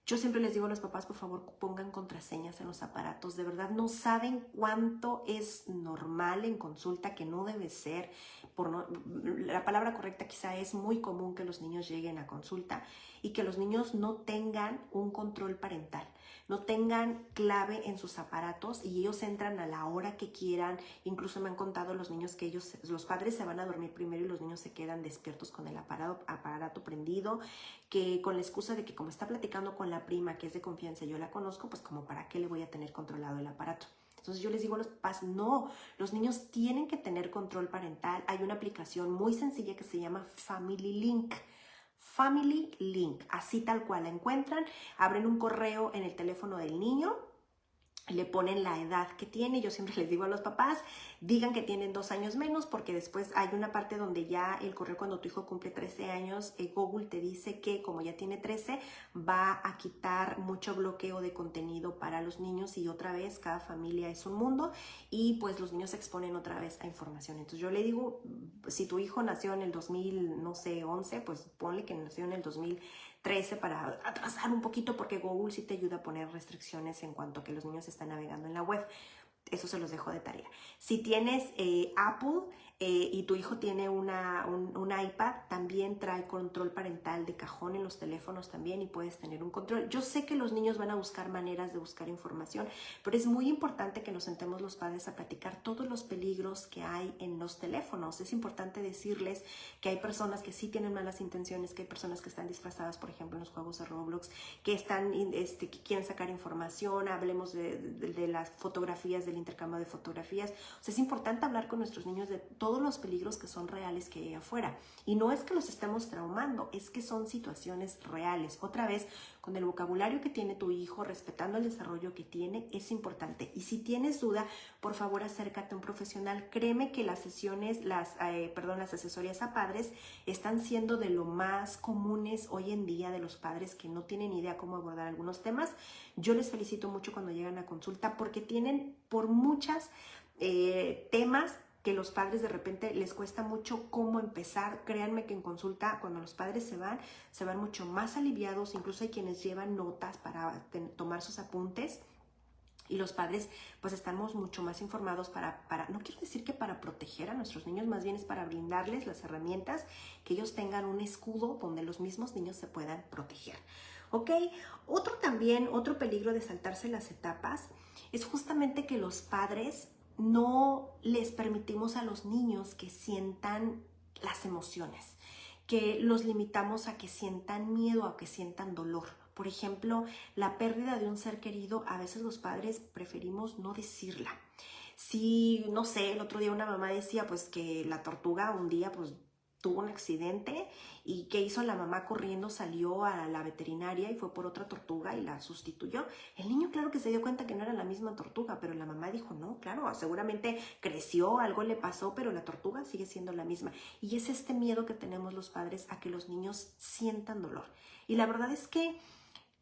yo siempre les digo a los papás, por favor, pongan contraseñas en los aparatos. De verdad, no saben cuánto es normal en consulta, que no debe ser. La palabra correcta quizá es muy común que los niños lleguen a consulta y que los niños no tengan un control parental, no tengan clave en sus aparatos y ellos entran a la hora que quieran. Incluso me han contado los niños que los padres se van a dormir primero y los niños se quedan despiertos con el aparato prendido, que con la excusa de que como está platicando con la prima que es de confianza, yo la conozco, pues como para qué le voy a tener controlado el aparato. Entonces yo les digo a los papás, no, los niños tienen que tener control parental. Hay una aplicación muy sencilla que se llama Family Link. Family Link, así tal cual la encuentran, abren un correo en el teléfono del niño, le ponen la edad que tiene. Yo siempre les digo a los papás, digan que tienen 2 años menos, porque después hay una parte donde ya el correo, cuando tu hijo cumple 13 años, Google te dice que como ya tiene 13, va a quitar mucho bloqueo de contenido para los niños, y otra vez cada familia es un mundo y pues los niños se exponen otra vez a información. Entonces yo le digo, si tu hijo nació en el 2000, no sé, 11, pues ponle que nació en el 2013 para atrasar un poquito, porque Google sí te ayuda a poner restricciones en cuanto a que los niños están navegando en la web. Eso se los dejo de tarea. Si tienes Apple y tu hijo tiene un iPad, también trae control parental de cajón en los teléfonos también, y puedes tener un control. Yo sé que los niños van a buscar maneras de buscar información, pero es muy importante que nos sentemos los padres a platicar todos los peligros que hay en los teléfonos. Es importante decirles que hay personas que sí tienen malas intenciones, que hay personas que están disfrazadas, por ejemplo, en los juegos de Roblox, que que quieren sacar información. Hablemos de las fotografías, del intercambio de fotografías. O sea, es importante hablar con nuestros niños de todos los peligros que son reales que hay afuera. Y no es que los estemos traumando, es que son situaciones reales. Otra vez, con el vocabulario que tiene tu hijo, respetando el desarrollo que tiene, es importante. Y si tienes duda, por favor acércate a un profesional. Créeme que las sesiones, las asesorías a padres están siendo de lo más comunes hoy en día, de los padres que no tienen idea cómo abordar algunos temas. Yo les felicito mucho cuando llegan a consulta, porque tienen por muchas temas que los padres de repente les cuesta mucho cómo empezar. Créanme que en consulta, cuando los padres se van mucho más aliviados. Incluso hay quienes llevan notas para tomar sus apuntes. Y los padres pues estamos mucho más informados para, no quiero decir que para proteger a nuestros niños, más bien es para brindarles las herramientas, que ellos tengan un escudo donde los mismos niños se puedan proteger. ¿Ok? Otro peligro de saltarse las etapas es justamente que los padres no les permitimos a los niños que sientan las emociones, que los limitamos a que sientan miedo, a que sientan dolor. Por ejemplo, la pérdida de un ser querido, a veces los padres preferimos no decirla. Si, no sé, el otro día una mamá decía pues que la tortuga un día pues tuvo un accidente, y ¿qué hizo la mamá? Corriendo salió a la veterinaria y fue por otra tortuga y la sustituyó. El niño claro que se dio cuenta que no era la misma tortuga, pero la mamá dijo, no, claro, seguramente creció, algo le pasó, pero la tortuga sigue siendo la misma. Y es este miedo que tenemos los padres a que los niños sientan dolor. Y la verdad es que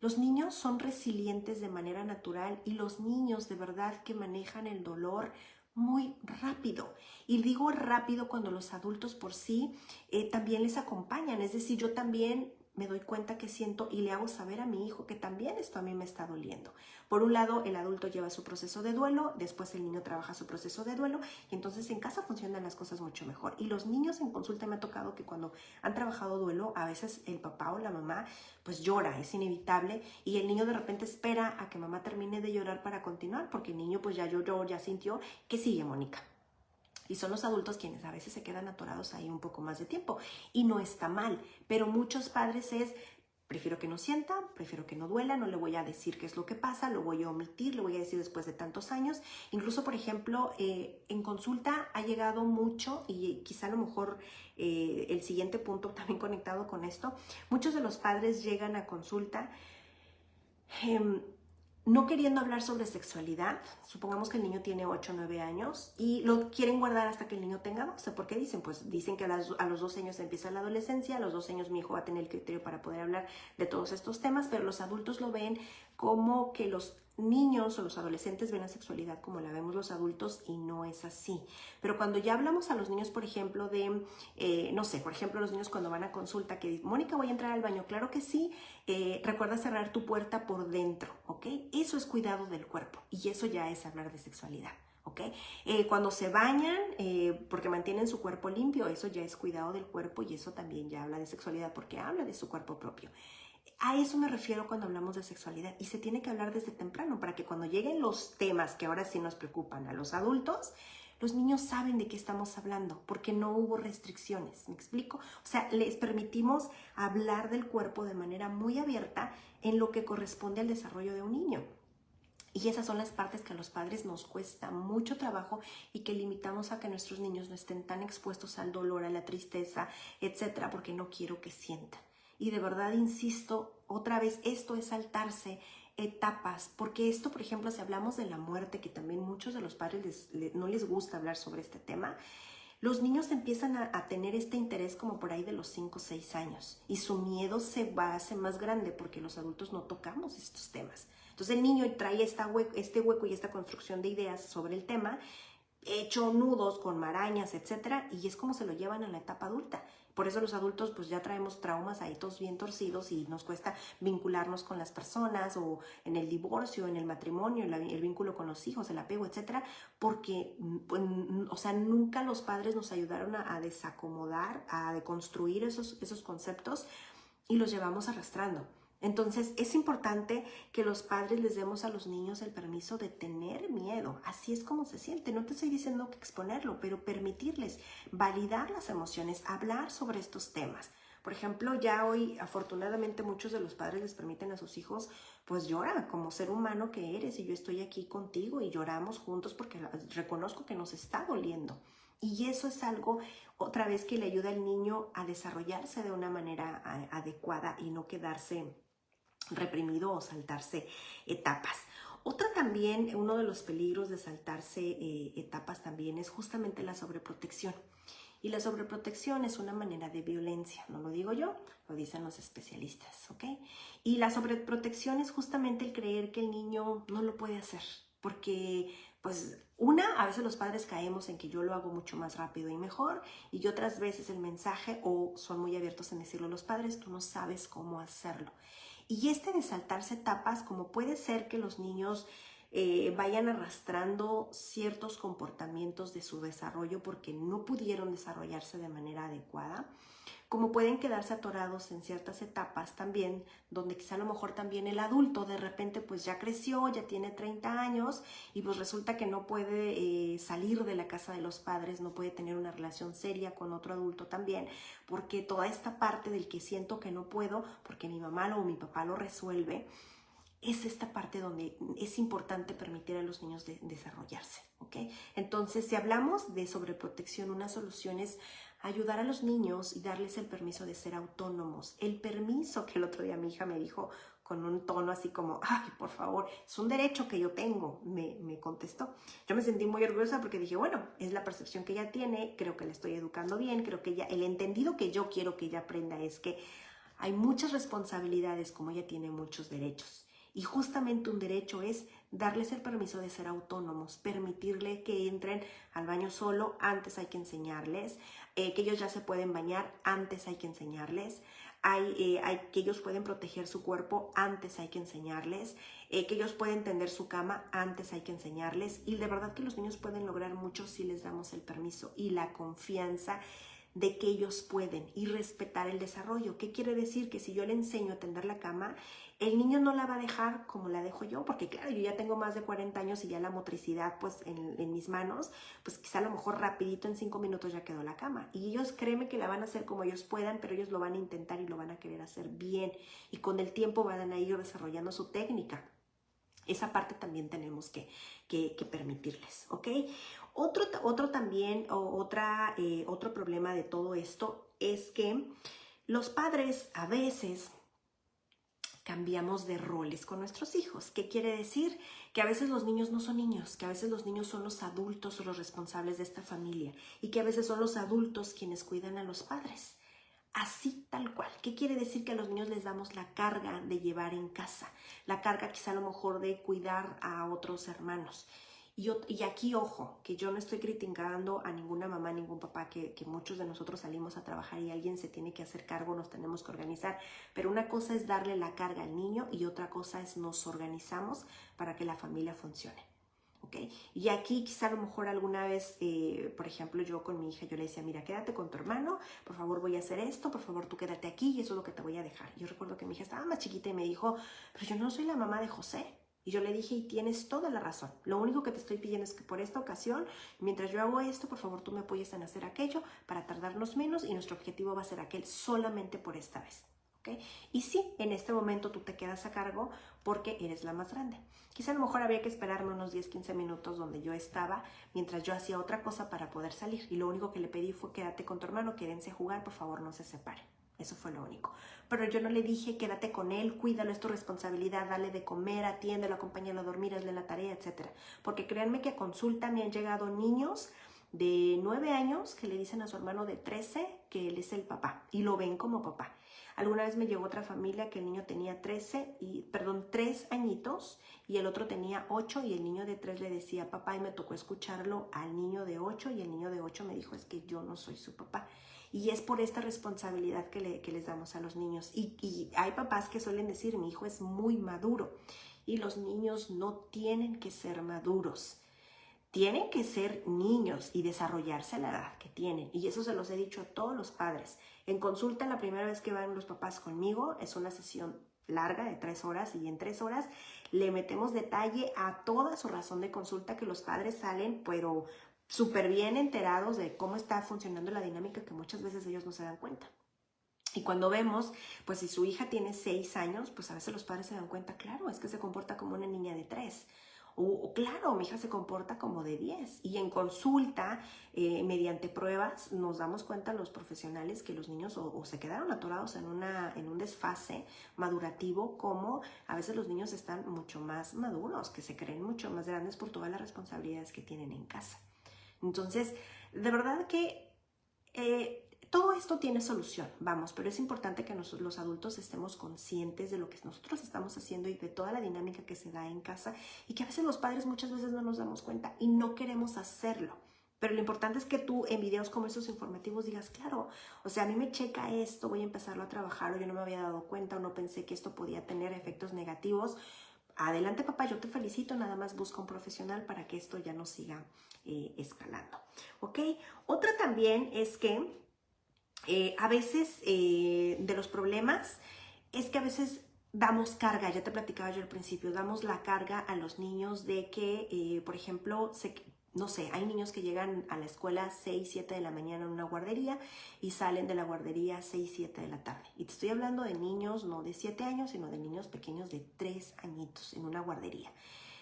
los niños son resilientes de manera natural, y los niños de verdad que manejan el dolor muy rápido. Y digo rápido cuando los adultos por sí también les acompañan. Es decir, yo también me doy cuenta que siento y le hago saber a mi hijo que también esto a mí me está doliendo. Por un lado, el adulto lleva su proceso de duelo, después el niño trabaja su proceso de duelo y entonces en casa funcionan las cosas mucho mejor. Y los niños en consulta me ha tocado que cuando han trabajado duelo, a veces el papá o la mamá pues llora, es inevitable, y el niño de repente espera a que mamá termine de llorar para continuar, porque el niño pues ya lloró, ya sintió. ¿Qué sigue, Mónica? Y son los adultos quienes a veces se quedan atorados ahí un poco más de tiempo. Y no está mal, pero muchos padres prefiero que no sienta, prefiero que no duela, no le voy a decir qué es lo que pasa, lo voy a omitir, le voy a decir después de tantos años. Incluso, por ejemplo, en consulta ha llegado mucho, y quizá a lo mejor el siguiente punto también conectado con esto, muchos de los padres llegan a consulta no queriendo hablar sobre sexualidad. Supongamos que el niño tiene 8 o 9 años y lo quieren guardar hasta que el niño tenga 12. ¿Por qué dicen? Pues dicen que a los 12 años empieza la adolescencia, a los 12 años mi hijo va a tener el criterio para poder hablar de todos estos temas, pero los adultos lo ven como que los niños o los adolescentes ven la sexualidad como la vemos los adultos, y no es así. Pero cuando ya hablamos a los niños, por ejemplo, no sé, por ejemplo, los niños cuando van a consulta que dicen, Mónica, voy a entrar al baño, claro que sí, recuerda cerrar tu puerta por dentro, ¿ok? Eso es cuidado del cuerpo y eso ya es hablar de sexualidad. ¿Ok? Cuando se bañan, porque mantienen su cuerpo limpio, eso ya es cuidado del cuerpo y eso también ya habla de sexualidad porque habla de su cuerpo propio. A eso me refiero cuando hablamos de sexualidad, y se tiene que hablar desde temprano para que cuando lleguen los temas que ahora sí nos preocupan a los adultos, los niños saben de qué estamos hablando porque no hubo restricciones. ¿Me explico? O sea, les permitimos hablar del cuerpo de manera muy abierta en lo que corresponde al desarrollo de un niño. Y esas son las partes que a los padres nos cuesta mucho trabajo y que limitamos a que nuestros niños no estén tan expuestos al dolor, a la tristeza, etcétera, porque no quiero que sientan. Y de verdad insisto, otra vez, esto es saltarse etapas, porque esto, por ejemplo, si hablamos de la muerte, que también muchos de los padres no les gusta hablar sobre este tema, los niños empiezan a tener este interés como por ahí de los 5 o 6 años y su miedo se hace más grande porque los adultos no tocamos estos temas. Entonces el niño trae este hueco y esta construcción de ideas sobre el tema, hecho nudos con marañas, etcétera, y es como se lo llevan a la etapa adulta. Por eso los adultos pues ya traemos traumas ahí todos bien torcidos y nos cuesta vincularnos con las personas, o en el divorcio, en el matrimonio, el vínculo con los hijos, el apego, etcétera, porque o sea, nunca los padres nos ayudaron a desacomodar, a deconstruir esos conceptos y los llevamos arrastrando. Entonces es importante que los padres les demos a los niños el permiso de tener miedo. Así es como se siente. No te estoy diciendo que exponerlo, pero permitirles validar las emociones, hablar sobre estos temas. Por ejemplo, ya hoy afortunadamente muchos de los padres les permiten a sus hijos, pues llora como ser humano que eres y yo estoy aquí contigo y lloramos juntos porque reconozco que nos está doliendo. Y eso es algo, otra vez, que le ayuda al niño a desarrollarse de una manera adecuada y no quedarse reprimido o saltarse etapas. Otra también, uno de los peligros de saltarse etapas también es justamente la sobreprotección. Y la sobreprotección es una manera de violencia, no lo digo yo, lo dicen los especialistas, ¿ok? Y la sobreprotección es justamente el creer que el niño no lo puede hacer, porque pues a veces los padres caemos en que yo lo hago mucho más rápido y mejor, y otras veces el mensaje, o son muy abiertos en decirlo los padres, tú no sabes cómo hacerlo. Y de saltarse etapas, como puede ser que los niños vayan arrastrando ciertos comportamientos de su desarrollo porque no pudieron desarrollarse de manera adecuada, como pueden quedarse atorados en ciertas etapas también, donde quizá a lo mejor también el adulto de repente pues ya creció, ya tiene 30 años y pues resulta que no puede salir de la casa de los padres, no puede tener una relación seria con otro adulto también, porque toda esta parte del que siento que no puedo, porque mi mamá o mi papá lo resuelve, es esta parte donde es importante permitir a los niños desarrollarse, ¿ok? Entonces, si hablamos de sobreprotección, una solución es ayudar a los niños y darles el permiso de ser autónomos. El permiso que el otro día mi hija me dijo con un tono así como, ay, por favor, es un derecho que yo tengo, me contestó. Yo me sentí muy orgullosa porque dije, bueno, es la percepción que ella tiene, creo que la estoy educando bien, creo que ella, el entendido que yo quiero que ella aprenda es que hay muchas responsabilidades como ella tiene muchos derechos. Y justamente un derecho es darles el permiso de ser autónomos, permitirle que entren al baño solo, antes hay que enseñarles, que ellos ya se pueden bañar, antes hay que enseñarles, que ellos pueden proteger su cuerpo, antes hay que enseñarles, que ellos pueden tender su cama, antes hay que enseñarles. Y de verdad que los niños pueden lograr mucho si les damos el permiso y la confianza de que ellos pueden, y respetar el desarrollo. ¿Qué quiere decir? Que si yo le enseño a tender la cama, el niño no la va a dejar como la dejo yo, porque claro, yo ya tengo más de 40 años y ya la motricidad pues en mis manos, pues quizá a lo mejor rapidito en 5 minutos ya quedó la cama. Y ellos créeme que la van a hacer como ellos puedan, pero ellos lo van a intentar y lo van a querer hacer bien. Y con el tiempo van a ir desarrollando su técnica. Esa parte también tenemos que permitirles, ¿ok? Otro también, otro problema de todo esto es que los padres a veces cambiamos de roles con nuestros hijos. ¿Qué quiere decir? Que a veces los niños no son niños, que a veces los niños son los adultos o los responsables de esta familia y que a veces son los adultos quienes cuidan a los padres. Así tal cual. ¿Qué quiere decir? Que a los niños les damos la carga de llevar en casa, la carga quizá a lo mejor de cuidar a otros hermanos. Y aquí, ojo, que yo no estoy criticando a ninguna mamá, ningún papá, que muchos de nosotros salimos a trabajar y alguien se tiene que hacer cargo, nos tenemos que organizar. Pero una cosa es darle la carga al niño y otra cosa es nos organizamos para que la familia funcione. ¿Okay? Y aquí quizá a lo mejor alguna vez, por ejemplo, yo con mi hija, yo le decía, mira, quédate con tu hermano, por favor voy a hacer esto, por favor tú quédate aquí y eso es lo que te voy a dejar. Yo recuerdo que mi hija estaba más chiquita y me dijo, pero yo no soy la mamá de José. Y yo le dije, y tienes toda la razón. Lo único que te estoy pidiendo es que por esta ocasión, mientras yo hago esto, por favor tú me apoyes en hacer aquello para tardarnos menos y nuestro objetivo va a ser aquel solamente por esta vez. ¿Okay? Y sí, en este momento tú te quedas a cargo porque eres la más grande. Quizá a lo mejor había que esperarme unos 10-15 minutos donde yo estaba mientras yo hacía otra cosa para poder salir. Y lo único que le pedí fue quédate con tu hermano, quédense a jugar, por favor no se separen. Eso fue lo único. Pero yo no le dije quédate con él, cuídalo, es tu responsabilidad, dale de comer, atiéndelo, acompáñalo a dormir, hazle la tarea, etc. Porque créanme que a consulta me han llegado niños de 9 años que le dicen a su hermano de 13 que él es el papá y lo ven como papá. Alguna vez me llegó otra familia que el niño tenía 3 añitos y el otro tenía 8 y el niño de 3 le decía papá y me tocó escucharlo al niño de 8 y el niño de 8 me dijo es que yo no soy su papá. Y es por esta responsabilidad que les damos a los niños. Y hay papás que suelen decir mi hijo es muy maduro y los niños no tienen que ser maduros. Tienen que ser niños y desarrollarse a la edad que tienen. Y eso se los he dicho a todos los padres. En consulta, la primera vez que van los papás conmigo, es una sesión larga de 3 horas y en 3 horas le metemos detalle a toda su razón de consulta que los padres salen, pero súper bien enterados de cómo está funcionando la dinámica que muchas veces ellos no se dan cuenta. Y cuando vemos, pues si su hija tiene 6 años, pues a veces los padres se dan cuenta, claro, es que se comporta como una niña de 3. O claro, mi hija se comporta como de 10. Y en consulta, mediante pruebas, nos damos cuenta los profesionales que los niños o se quedaron atorados en un desfase madurativo, como a veces los niños están mucho más maduros, que se creen mucho más grandes por todas las responsabilidades que tienen en casa. Entonces, de verdad que todo esto tiene solución, vamos, pero es importante que nosotros los adultos estemos conscientes de lo que nosotros estamos haciendo y de toda la dinámica que se da en casa y que a veces los padres muchas veces no nos damos cuenta y no queremos hacerlo. Pero lo importante es que tú en videos como estos informativos digas, claro, o sea, a mí me checa esto, voy a empezarlo a trabajar o yo no me había dado cuenta o no pensé que esto podía tener efectos negativos. Adelante papá, yo te felicito, nada más busca un profesional para que esto ya no siga escalando. ¿Ok? Otra también es que a veces de los problemas es que a veces damos carga, ya te platicaba yo al principio, damos la carga a los niños de que, por ejemplo, no sé, hay niños que llegan a la escuela 6, 7 de la mañana en una guardería y salen de la guardería 6, 7 de la tarde. Y te estoy hablando de niños no de 7 años, sino de niños pequeños de 3 añitos en una guardería.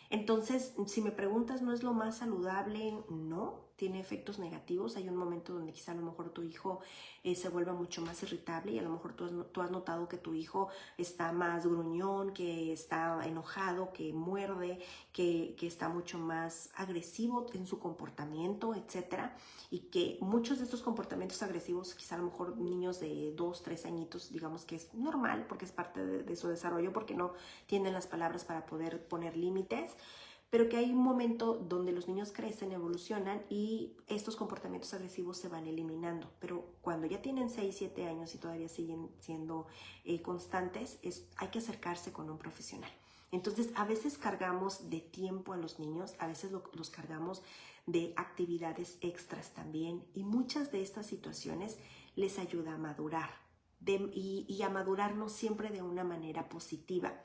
Entonces, si me preguntas, ¿no es lo más saludable? No, tiene efectos negativos. Hay un momento donde quizá a lo mejor tu hijo se vuelva mucho más irritable y a lo mejor tú has notado que tu hijo está más gruñón, que está enojado, que muerde, que está mucho más agresivo en su comportamiento, etcétera, y que muchos de estos comportamientos agresivos, quizá a lo mejor niños de 2, 3 añitos, digamos que es normal porque es parte de su desarrollo, porque no tienen las palabras para poder poner límites, pero que hay un momento donde los niños crecen, evolucionan y estos comportamientos agresivos se van eliminando. Pero cuando ya tienen 6, 7 años y todavía siguen siendo constantes, hay que acercarse con un profesional. Entonces, a veces cargamos de tiempo a los niños, a veces los cargamos de actividades extras también, y muchas de estas situaciones les ayuda a madurar y a madurar no siempre de una manera positiva.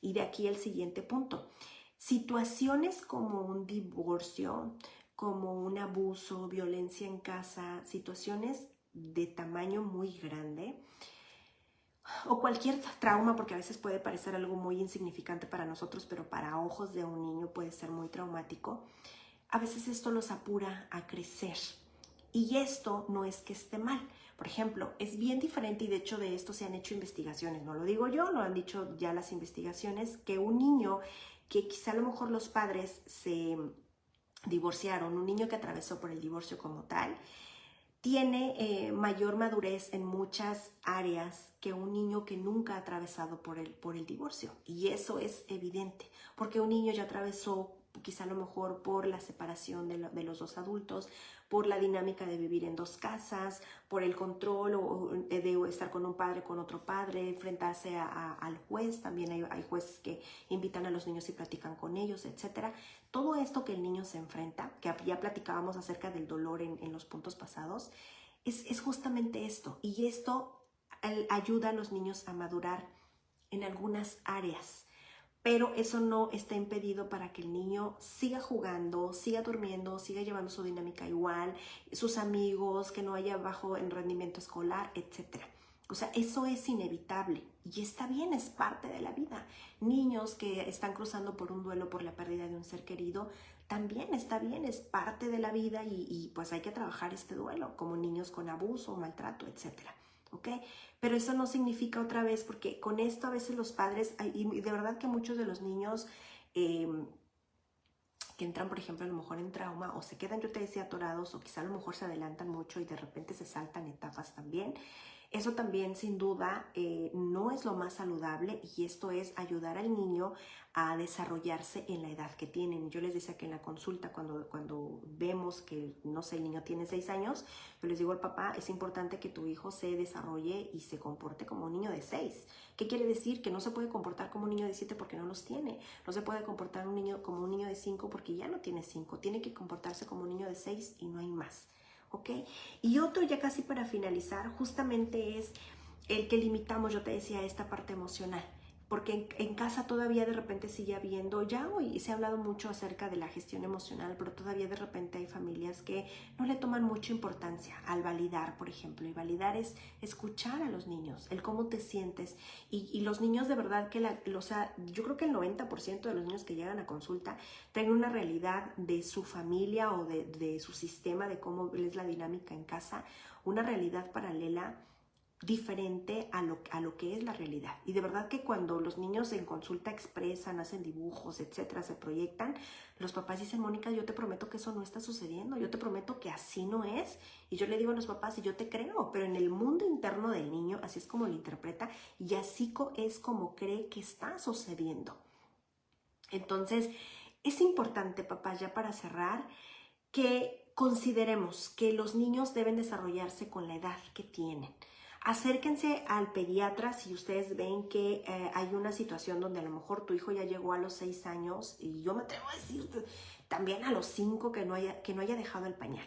Y de aquí el siguiente punto. Situaciones como un divorcio, como un abuso, violencia en casa, situaciones de tamaño muy grande o cualquier trauma, porque a veces puede parecer algo muy insignificante para nosotros, pero para ojos de un niño puede ser muy traumático. A veces esto los apura a crecer y esto no es que esté mal. Por ejemplo, es bien diferente y de hecho de esto se han hecho investigaciones, no lo digo yo, lo han dicho ya las investigaciones, que un niño que quizá a lo mejor los padres se divorciaron, un niño que atravesó por el divorcio como tal, tiene mayor madurez en muchas áreas que un niño que nunca ha atravesado por el divorcio. Y eso es evidente, porque un niño ya atravesó quizá a lo mejor por la separación de los dos adultos, por la dinámica de vivir en dos casas, por el control o de estar con un padre, con otro padre, enfrentarse al juez. También hay jueces que invitan a los niños y platican con ellos, etcétera. Todo esto que el niño se enfrenta, que ya platicábamos acerca del dolor en los puntos pasados, es justamente esto. Y esto ayuda a los niños a madurar en algunas áreas. Pero eso no está impedido para que el niño siga jugando, siga durmiendo, siga llevando su dinámica igual, sus amigos, que no haya bajo en rendimiento escolar, etc. O sea, eso es inevitable y está bien, es parte de la vida. Niños que están cruzando por un duelo por la pérdida de un ser querido, también está bien, es parte de la vida y pues hay que trabajar este duelo, como niños con abuso, maltrato, etcétera. ¿Ok? Pero eso no significa otra vez, porque con esto a veces los padres, y de verdad que muchos de los niños que entran, por ejemplo, a lo mejor en trauma o se quedan, yo te decía, atorados, o quizá a lo mejor se adelantan mucho y de repente se saltan etapas también. Eso también sin duda no es lo más saludable y esto es ayudar al niño a desarrollarse en la edad que tienen. Yo les decía que en la consulta cuando vemos que, no sé, el niño tiene 6 años, yo les digo al papá, es importante que tu hijo se desarrolle y se comporte como un niño de 6. ¿Qué quiere decir? Que no se puede comportar como un niño de 7 porque no los tiene. No se puede comportar como un niño de 5 porque ya no tiene 5. Tiene que comportarse como un niño de 6 y no hay más. ¿Ok? Y otro, ya casi para finalizar, justamente es el que limitamos, yo te decía, esta parte emocional. Porque en casa todavía de repente sigue habiendo, ya hoy se ha hablado mucho acerca de la gestión emocional, pero todavía de repente hay familias que no le toman mucha importancia al validar, por ejemplo. Y validar es escuchar a los niños, el cómo te sientes. Y los niños de verdad que, yo creo que el 90% de los niños que llegan a consulta traen una realidad de su familia o de su sistema, de cómo es la dinámica en casa, una realidad paralela diferente a lo que es la realidad. Y de verdad que cuando los niños en consulta expresan, hacen dibujos, etcétera, se proyectan, los papás dicen, Mónica, yo te prometo que eso no está sucediendo, yo te prometo que así no es. Y yo le digo a los papás, y yo te creo, pero en el mundo interno del niño, así es como lo interpreta y así es como cree que está sucediendo. Entonces, es importante, papás, ya para cerrar, que consideremos que los niños deben desarrollarse con la edad que tienen. Acérquense al pediatra si ustedes ven que hay una situación donde a lo mejor tu hijo ya llegó a los 6 años y yo me atrevo a decir también a los 5 que no haya dejado el pañal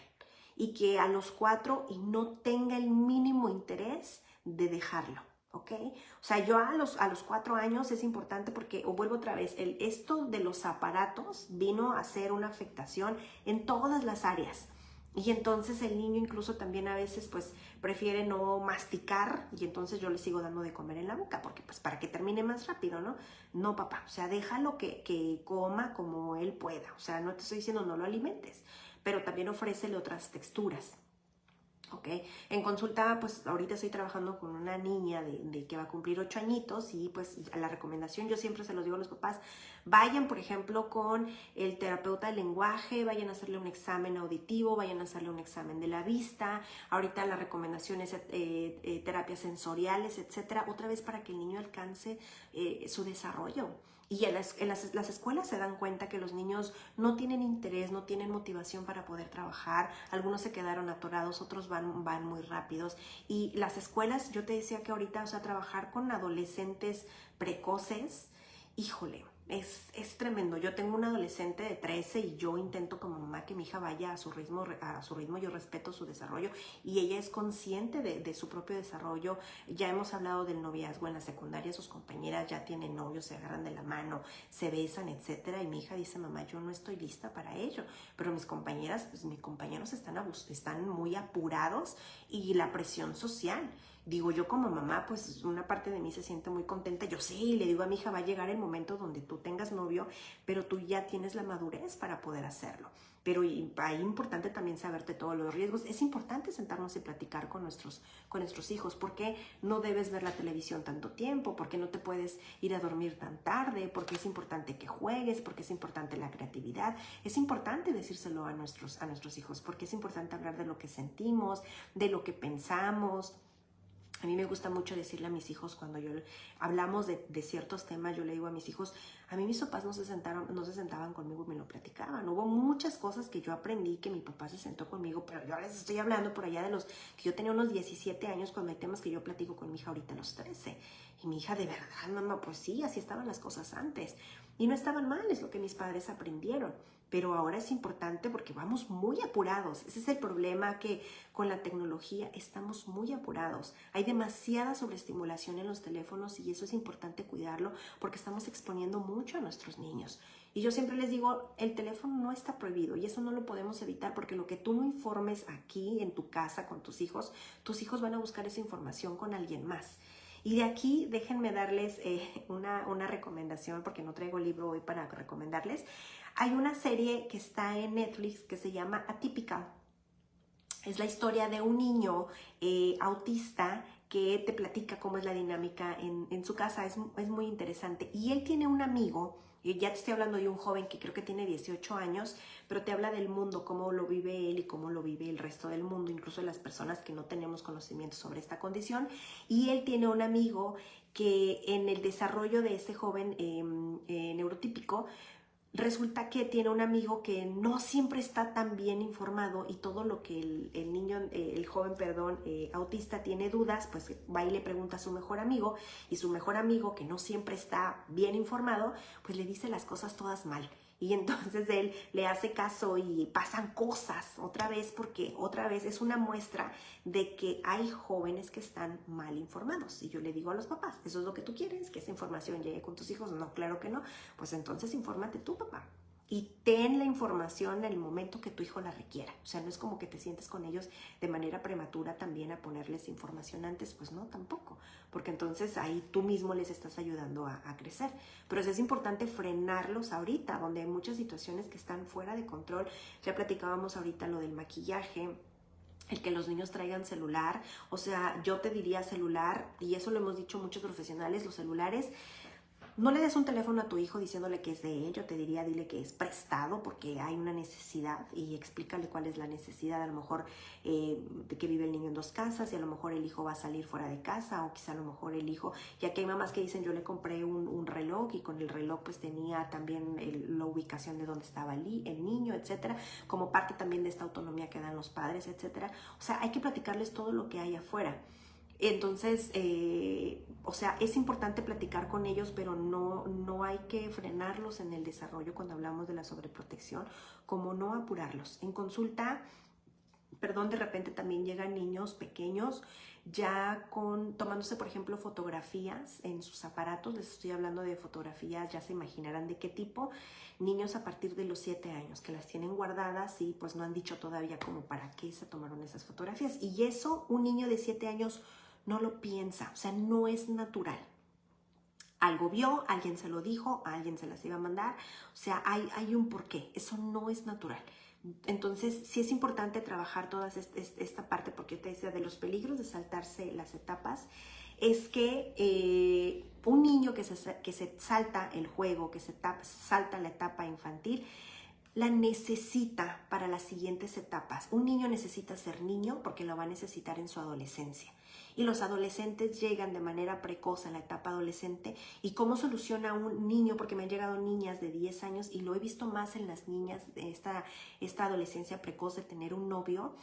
y que a los 4 y no tenga el mínimo interés de dejarlo. ¿Ok? O sea, yo a los 4 años es importante porque, o vuelvo otra vez, esto de los aparatos vino a ser una afectación en todas las áreas. Y entonces el niño incluso también a veces pues prefiere no masticar y entonces yo le sigo dando de comer en la boca porque pues para que termine más rápido, ¿no? No, papá, o sea, déjalo que coma como él pueda. O sea, no te estoy diciendo no lo alimentes, pero también ofrécele otras texturas. ¿Ok? En consulta, pues ahorita estoy trabajando con una niña de que va a cumplir 8 añitos y pues la recomendación, yo siempre se los digo a los papás, vayan por ejemplo con el terapeuta del lenguaje, vayan a hacerle un examen auditivo, vayan a hacerle un examen de la vista, ahorita la recomendación es terapias sensoriales, etcétera, otra vez para que el niño alcance su desarrollo. Y en las escuelas se dan cuenta que los niños no tienen interés, no tienen motivación para poder trabajar. Algunos se quedaron atorados, otros van muy rápidos. Y las escuelas, yo te decía que ahorita, o sea, trabajar con adolescentes precoces, híjole, es tremendo. Yo tengo un adolescente de 13 y yo intento como mamá que mi hija vaya a su ritmo, yo respeto su desarrollo y ella es consciente de su propio desarrollo. Ya hemos hablado del noviazgo en la secundaria, sus compañeras ya tienen novios, se agarran de la mano, se besan, etcétera, y mi hija dice, mamá, yo no estoy lista para ello, pero mis compañeras, pues, mis compañeros están muy apurados y la presión social. Digo, yo como mamá, pues una parte de mí se siente muy contenta. Yo sí, le digo a mi hija, va a llegar el momento donde tú tengas novio, pero tú ya tienes la madurez para poder hacerlo. Pero ahí importante también saberte todos los riesgos. Es importante sentarnos y platicar con nuestros hijos. ¿Por qué no debes ver la televisión tanto tiempo? ¿Por qué no te puedes ir a dormir tan tarde? ¿Por qué es importante que juegues? ¿Por qué es importante la creatividad? Es importante decírselo a nuestros hijos, porque es importante hablar de lo que sentimos, de lo que pensamos. A mí me gusta mucho decirle a mis hijos cuando hablamos de ciertos temas, yo le digo a mis hijos, a mí mis papás no se sentaban conmigo y me lo platicaban. Hubo muchas cosas que yo aprendí que mi papá se sentó conmigo, pero yo les estoy hablando por allá de los que yo tenía unos 17 años cuando hay temas que yo platico con mi hija ahorita a los 13. Y mi hija, de verdad, mamá, pues sí, así estaban las cosas antes. Y no estaban mal, es lo que mis padres aprendieron. Pero ahora es importante porque vamos muy apurados. Ese es el problema, que con la tecnología estamos muy apurados. Hay demasiada sobreestimulación en los teléfonos y eso es importante cuidarlo porque estamos exponiendo mucho a nuestros niños. Y yo siempre les digo, el teléfono no está prohibido y eso no lo podemos evitar porque lo que tú no informes aquí en tu casa con tus hijos van a buscar esa información con alguien más. Y de aquí déjenme darles una recomendación porque no traigo libro hoy para recomendarles. Hay una serie que está en Netflix que se llama Atypical. Es la historia de un niño autista que te platica cómo es la dinámica en su casa. Es muy interesante. Y él tiene un amigo, y ya te estoy hablando de un joven que creo que tiene 18 años, pero te habla del mundo, cómo lo vive él y cómo lo vive el resto del mundo, incluso las personas que no tenemos conocimiento sobre esta condición. Y él tiene un amigo que en el desarrollo de este joven neurotípico, resulta que tiene un amigo que no siempre está tan bien informado y todo lo que el joven autista tiene dudas, pues va y le pregunta a su mejor amigo y su mejor amigo, que no siempre está bien informado, pues le dice las cosas todas mal. Y entonces él le hace caso y pasan cosas otra vez, porque otra vez es una muestra de que hay jóvenes que están mal informados. Y yo le digo a los papás, ¿eso es lo que tú quieres? ¿Que esa información llegue con tus hijos? No, claro que no. Pues entonces infórmate tú, papá. Y ten la información en el momento que tu hijo la requiera. O sea, no es como que te sientes con ellos de manera prematura también a ponerles información antes. Pues no, tampoco. Porque entonces ahí tú mismo les estás ayudando a crecer. Pero es importante frenarlos ahorita, donde hay muchas situaciones que están fuera de control. Ya platicábamos ahorita lo del maquillaje, el que los niños traigan celular. O sea, yo te diría celular, y eso lo hemos dicho muchos profesionales, los celulares. No le des un teléfono a tu hijo diciéndole que es de él. Yo te diría, dile que es prestado porque hay una necesidad y explícale cuál es la necesidad. A lo mejor de que vive el niño en 2 casas y a lo mejor el hijo va a salir fuera de casa, o quizá a lo mejor el hijo, ya que hay mamás que dicen, yo le compré un reloj y con el reloj pues tenía también la ubicación de dónde estaba el niño, etcétera, como parte también de esta autonomía que dan los padres, etcétera. O sea, hay que platicarles todo lo que hay afuera. Entonces, o sea, es importante platicar con ellos, pero no hay que frenarlos en el desarrollo cuando hablamos de la sobreprotección, como no apurarlos. En consulta, de repente también llegan niños pequeños ya tomándose, por ejemplo, fotografías en sus aparatos. Les estoy hablando de fotografías, ya se imaginarán de qué tipo. Niños a partir de los 7 años que las tienen guardadas y pues no han dicho todavía como para qué se tomaron esas fotografías. Y eso un niño de 7 años no lo piensa, o sea, no es natural. Algo vio, alguien se lo dijo, a alguien se las iba a mandar, o sea, hay un porqué, eso no es natural. Entonces, sí es importante trabajar toda esta parte, porque yo te decía de los peligros de saltarse las etapas, es que un niño que se salta el juego, que salta la etapa infantil, la necesita para las siguientes etapas. Un niño necesita ser niño porque lo va a necesitar en su adolescencia. Y los adolescentes llegan de manera precoz a la etapa adolescente. ¿Y cómo soluciona un niño? Porque me han llegado niñas de 10 años y lo he visto más en las niñas de esta adolescencia precoz de tener un novio.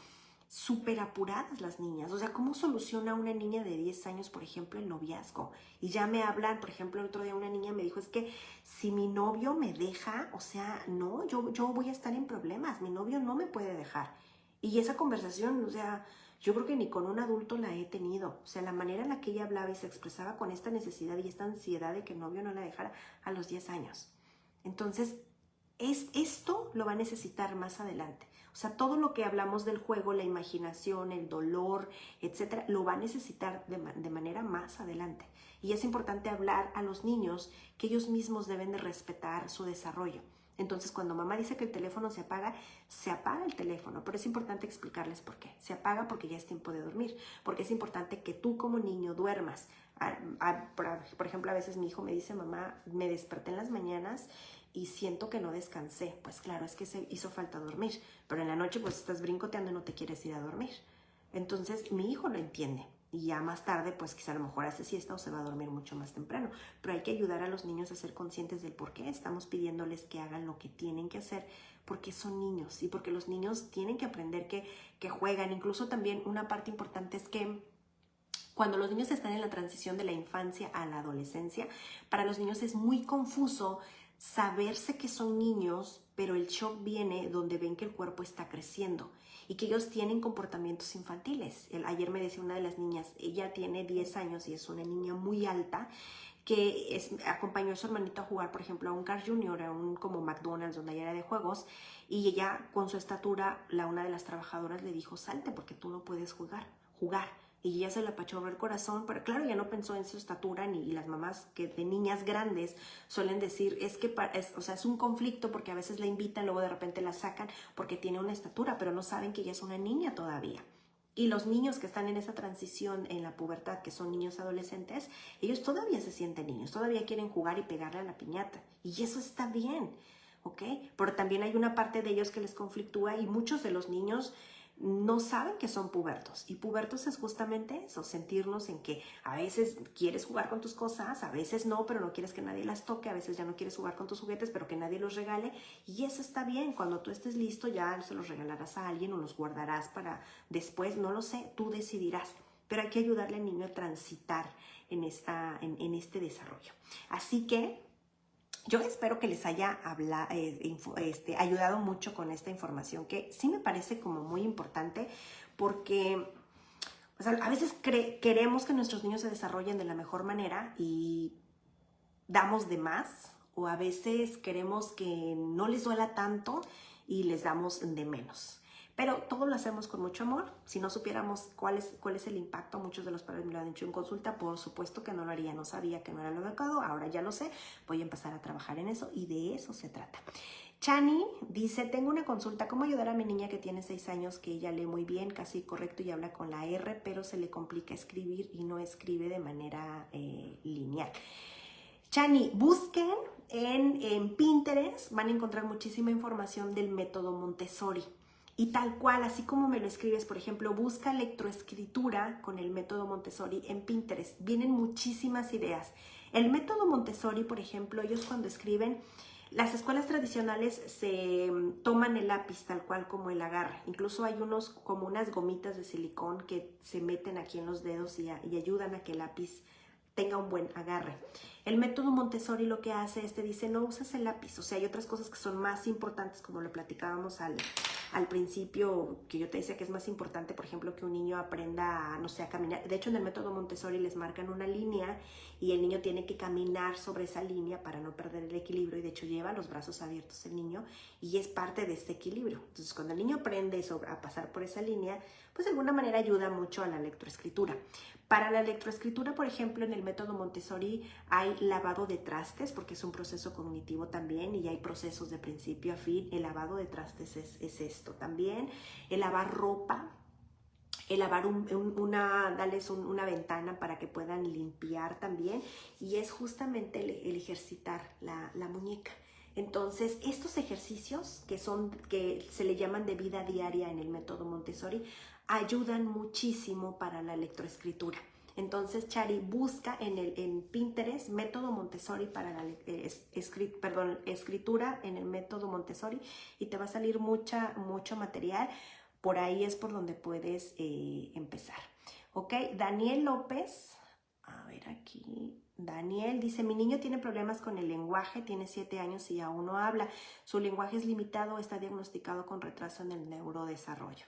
Súper apuradas las niñas. O sea, ¿cómo soluciona una niña de 10 años, por ejemplo, el noviazgo? Y ya me hablan, por ejemplo, el otro día una niña me dijo, es que si mi novio me deja, o sea, no, yo voy a estar en problemas, mi novio no me puede dejar. Y esa conversación, o sea, yo creo que ni con un adulto la he tenido. O sea, la manera en la que ella hablaba y se expresaba con esta necesidad y esta ansiedad de que el novio no la dejara a los 10 años. Entonces, esto lo va a necesitar más adelante. O sea, todo lo que hablamos del juego, la imaginación, el dolor, etcétera, lo va a necesitar de manera más adelante. Y es importante hablar a los niños que ellos mismos deben de respetar su desarrollo. Entonces, cuando mamá dice que el teléfono se apaga el teléfono, pero es importante explicarles por qué. Se apaga porque ya es tiempo de dormir, porque es importante que tú como niño duermas. Por ejemplo, a veces mi hijo me dice, mamá, me desperté en las mañanas y siento que no descansé. Pues claro, es que se hizo falta dormir, pero en la noche pues estás brincoteando y no te quieres ir a dormir. Entonces mi hijo lo entiende y ya más tarde pues quizá a lo mejor hace siesta o se va a dormir mucho más temprano, pero hay que ayudar a los niños a ser conscientes del por qué estamos pidiéndoles que hagan lo que tienen que hacer, porque son niños y porque los niños tienen que aprender que juegan. Incluso también una parte importante es que cuando los niños están en la transición de la infancia a la adolescencia, para los niños es muy confuso saberse que son niños, pero el shock viene donde ven que el cuerpo está creciendo y que ellos tienen comportamientos infantiles. Ayer me decía una de las niñas, ella tiene 10 años y es una niña muy alta, que acompañó a su hermanito a jugar, por ejemplo, a un Carl Jr., a un como McDonald's, donde ella era de juegos, y ella con su estatura, una de las trabajadoras le dijo, salte porque tú no puedes jugar. Y ella se le apachurró el corazón, pero claro, ya no pensó en su estatura, y las mamás que de niñas grandes suelen decir, es que es un conflicto porque a veces la invitan, luego de repente la sacan porque tiene una estatura, pero no saben que ella es una niña todavía. Y los niños que están en esa transición en la pubertad, que son niños adolescentes, ellos todavía se sienten niños, todavía quieren jugar y pegarle a la piñata. Y eso está bien, ¿ok? Pero también hay una parte de ellos que les conflictúa y muchos de los niños no saben que son pubertos. Y pubertos es justamente eso, sentirnos en que a veces quieres jugar con tus cosas, a veces no, pero no quieres que nadie las toque, a veces ya no quieres jugar con tus juguetes, pero que nadie los regale. Y eso está bien, cuando tú estés listo ya se los regalarás a alguien o los guardarás para después, no lo sé, tú decidirás. Pero hay que ayudarle al niño a transitar en este desarrollo. Así que yo espero que les haya ayudado mucho con esta información, que sí me parece como muy importante, porque o sea, a veces queremos que nuestros niños se desarrollen de la mejor manera y damos de más, o a veces queremos que no les duela tanto y les damos de menos. Pero todo lo hacemos con mucho amor. Si no supiéramos cuál es el impacto, muchos de los padres me lo han dicho en consulta, por supuesto que no lo haría, no sabía que no era lo adecuado, ahora ya lo sé, voy a empezar a trabajar en eso y de eso se trata. Chani dice, tengo una consulta, ¿cómo ayudar a mi niña que tiene 6 años, que ella lee muy bien, casi correcto y habla con la R, pero se le complica escribir y no escribe de manera lineal? Chani, busquen en Pinterest, van a encontrar muchísima información del método Montessori. Y tal cual, así como me lo escribes, por ejemplo, busca electroescritura con el método Montessori en Pinterest. Vienen muchísimas ideas. El método Montessori, por ejemplo, ellos cuando escriben, las escuelas tradicionales se toman el lápiz tal cual como el agarre. Incluso hay como unas gomitas de silicón que se meten aquí en los dedos y ayudan a que el lápiz tenga un buen agarre. El método Montessori lo que hace es te dice, no usas el lápiz. O sea, hay otras cosas que son más importantes, como lo platicábamos al principio, que yo te decía que es más importante, por ejemplo, que un niño aprenda, no sé, a caminar. De hecho, en el método Montessori les marcan una línea y el niño tiene que caminar sobre esa línea para no perder el equilibrio, y de hecho lleva los brazos abiertos el niño y es parte de este equilibrio. Entonces, cuando el niño aprende a pasar por esa línea, pues de alguna manera ayuda mucho a la lectoescritura. Para la electroescritura, por ejemplo, en el método Montessori hay lavado de trastes, porque es un proceso cognitivo también, y hay procesos de principio a fin. El lavado de trastes es esto también. El lavar ropa, el lavar darles una ventana para que puedan limpiar también, y es justamente el ejercitar la muñeca. Entonces, estos ejercicios que se le llaman de vida diaria en el método Montessori ayudan muchísimo para la electroescritura. Entonces, Chari, busca en Pinterest método Montessori para la escritura en el método Montessori, y te va a salir mucho material. Por ahí es por donde puedes empezar. ¿Ok? Daniel López, a ver aquí. Daniel dice, mi niño tiene problemas con el lenguaje, tiene 7 años y aún no habla. Su lenguaje es limitado, está diagnosticado con retraso en el neurodesarrollo.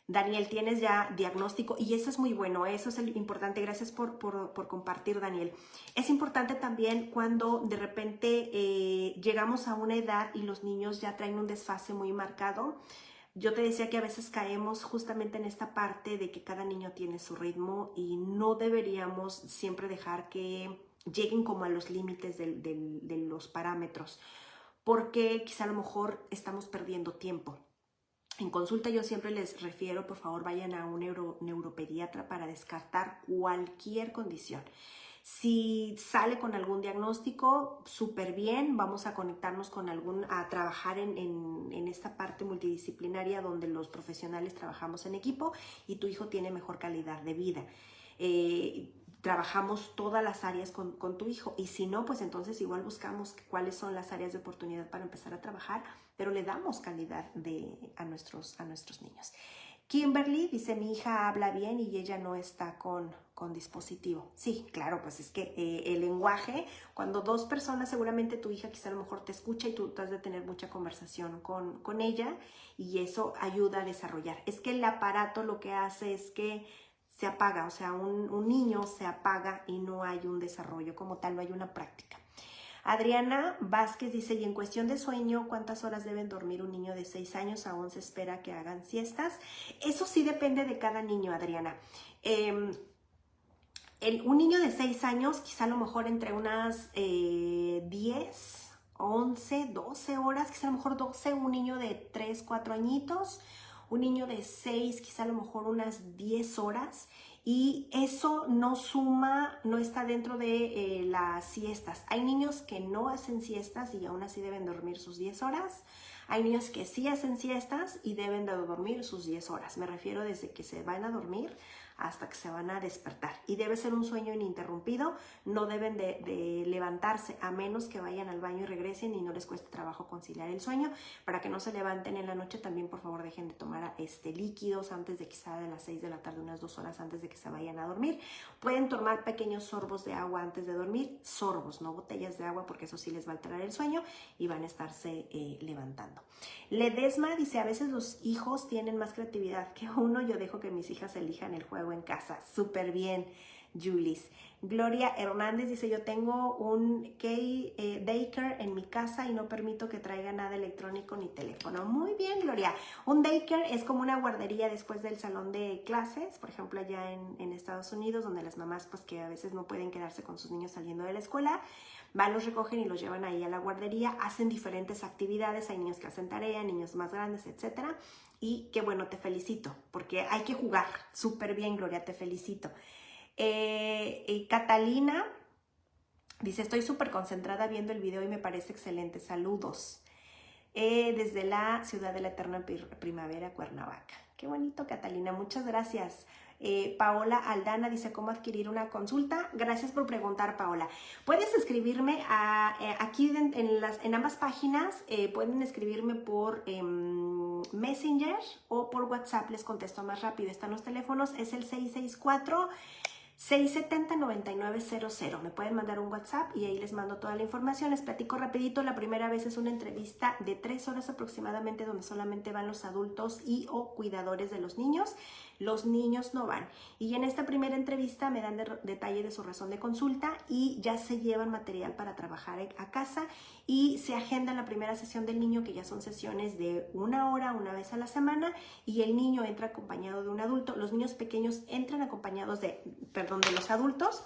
Daniel, tienes ya diagnóstico, y eso es muy bueno, eso es importante. Gracias por compartir, Daniel. Es importante también cuando de repente llegamos a una edad y los niños ya traen un desfase muy marcado. Yo te decía que a veces caemos justamente en esta parte de que cada niño tiene su ritmo y no deberíamos siempre dejar que lleguen como a los límites de los parámetros, porque quizá a lo mejor estamos perdiendo tiempo. En consulta yo siempre les refiero, por favor, vayan a un neuropediatra para descartar cualquier condición. Si sale con algún diagnóstico, súper bien, vamos a conectarnos con a trabajar en esta parte multidisciplinaria donde los profesionales trabajamos en equipo y tu hijo tiene mejor calidad de vida. Trabajamos todas las áreas con tu hijo, y si no, pues entonces igual buscamos cuáles son las áreas de oportunidad para empezar a trabajar, pero le damos calidad a nuestros niños. Kimberly dice, mi hija habla bien y ella no está con dispositivo. Sí, claro, pues es que el lenguaje, cuando dos personas, seguramente tu hija quizá a lo mejor te escucha y tú has de tener mucha conversación con ella, y eso ayuda a desarrollar. Es que el aparato lo que hace es que se apaga, o sea, un niño se apaga y no hay un desarrollo como tal, no hay una práctica. Adriana Vázquez dice, y en cuestión de sueño, ¿cuántas horas deben dormir un niño de 6 años? ¿Aún se espera que hagan siestas? Eso sí depende de cada niño, Adriana. Un niño de 6 años, quizá a lo mejor entre unas 10, 11, 12 horas, quizá a lo mejor 12, un niño de 3, 4 añitos, un niño de 6, quizá a lo mejor unas 10 horas, y eso no suma, no está dentro de las siestas. Hay niños que no hacen siestas y aún así deben dormir sus 10 horas. Hay niños que sí hacen siestas y deben de dormir sus 10 horas. Me refiero desde que se van a dormir hasta que se van a despertar. Y debe ser un sueño ininterrumpido, no deben de levantarse a menos que vayan al baño y regresen y no les cueste trabajo conciliar el sueño. Para que no se levanten en la noche, también por favor dejen de tomar líquidos antes de quizá de las 6 de la tarde, unas 2 horas antes de que se vayan a dormir. Pueden tomar pequeños sorbos de agua antes de dormir, sorbos, no botellas de agua, porque eso sí les va a alterar el sueño y van a estarse levantando. Ledesma dice, a veces los hijos tienen más creatividad que uno, yo dejo que mis hijas elijan el juego en casa. Súper bien, Julis. Gloria Hernández dice, yo tengo un daycare en mi casa y no permito que traiga nada electrónico ni teléfono. Muy bien, Gloria. Un daycare es como una guardería después del salón de clases, por ejemplo allá en Estados Unidos, donde las mamás pues que a veces no pueden quedarse con sus niños saliendo de la escuela, van, los recogen y los llevan ahí a la guardería, hacen diferentes actividades, hay niños que hacen tarea, niños más grandes, etcétera. Y qué bueno, te felicito, porque hay que jugar. Súper bien, Gloria, te felicito. Catalina dice, estoy súper concentrada viendo el video y me parece excelente. Saludos. Desde la ciudad de la eterna primavera, Cuernavaca. Qué bonito, Catalina, muchas gracias. Paola Aldana dice, ¿cómo adquirir una consulta? Gracias por preguntar, Paola. Puedes escribirme aquí en ambas páginas, pueden escribirme por Messenger o por WhatsApp, les contesto más rápido. Están los teléfonos, es el 664-670-9900. Me pueden mandar un WhatsApp y ahí les mando toda la información. Les platico rapidito. La primera vez es una entrevista de 3 horas aproximadamente, donde solamente van los adultos y o cuidadores de los niños. los niños no van. Y en esta primera entrevista me dan detalle de su razón de consulta y ya se llevan material para trabajar a casa y se agenda la primera sesión del niño, que ya son sesiones de 1 hora, una vez a la semana, y el niño entra acompañado de un adulto. Los niños pequeños entran acompañados de los adultos.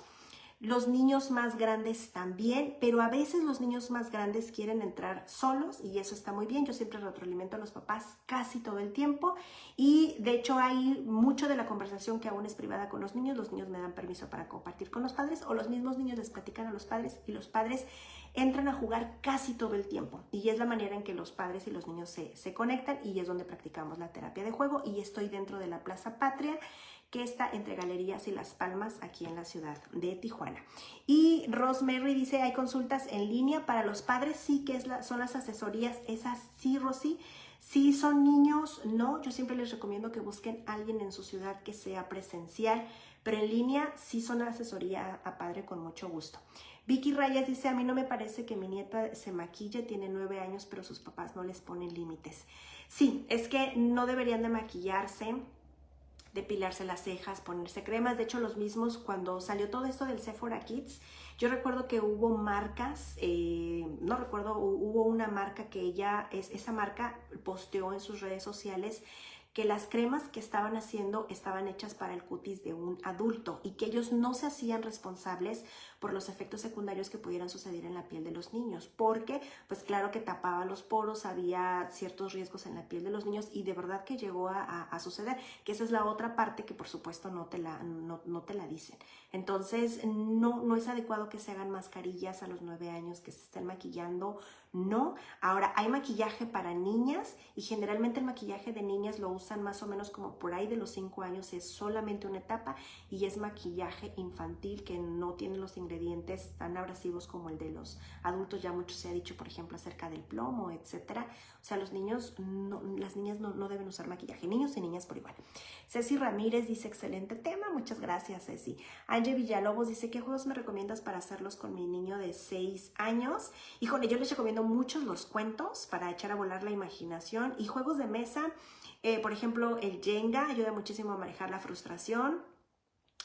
Los niños más grandes también, pero a veces los niños más grandes quieren entrar solos y eso está muy bien. Yo siempre retroalimento a los papás casi todo el tiempo y de hecho hay mucho de la conversación que aún es privada con los niños me dan permiso para compartir con los padres o los mismos niños les platican a los padres y los padres entran a jugar casi todo el tiempo y es la manera en que los padres y los niños se conectan y es donde practicamos la terapia de juego y estoy dentro de la Plaza Patria, que está entre Galerías y Las Palmas, aquí en la ciudad de Tijuana. Y Rosemary dice, ¿hay consultas en línea para los padres? Sí, que son las asesorías, esas sí, Rosy. Si son niños, no, yo siempre les recomiendo que busquen a alguien en su ciudad que sea presencial, pero en línea sí son asesoría a padre con mucho gusto. Vicky Rayas dice, a mí no me parece que mi nieta se maquille, tiene 9 años, pero sus papás no les ponen límites. Sí, es que no deberían de maquillarse, depilarse las cejas, ponerse cremas. De hecho, los mismos, cuando salió todo esto del Sephora Kids, yo recuerdo que hubo marcas, no recuerdo, hubo una marca que esa marca posteó en sus redes sociales que las cremas que estaban haciendo estaban hechas para el cutis de un adulto y que ellos no se hacían responsables por los efectos secundarios que pudieran suceder en la piel de los niños, porque pues claro que tapaba los poros, había ciertos riesgos en la piel de los niños y de verdad que llegó a suceder, que esa es la otra parte que por supuesto no te la dicen. Entonces no es adecuado que se hagan mascarillas a los 9 años, que se estén maquillando, no. Ahora hay maquillaje para niñas y generalmente el maquillaje de niñas lo usan más o menos como por ahí de los 5 años, es solamente una etapa y es maquillaje infantil que no tiene los ingredientes tan abrasivos como el de los adultos. Ya mucho se ha dicho, por ejemplo, acerca del plomo, etcétera. O sea, las niñas no deben usar maquillaje, niños y niñas por igual. Ceci Ramírez dice, excelente tema, muchas gracias, Ceci. Angie Villalobos dice, ¿qué juegos me recomiendas para hacerlos con mi niño de 6 años? Híjole, yo les recomiendo muchos los cuentos para echar a volar la imaginación y juegos de mesa. Por ejemplo, el Jenga ayuda muchísimo a manejar la frustración.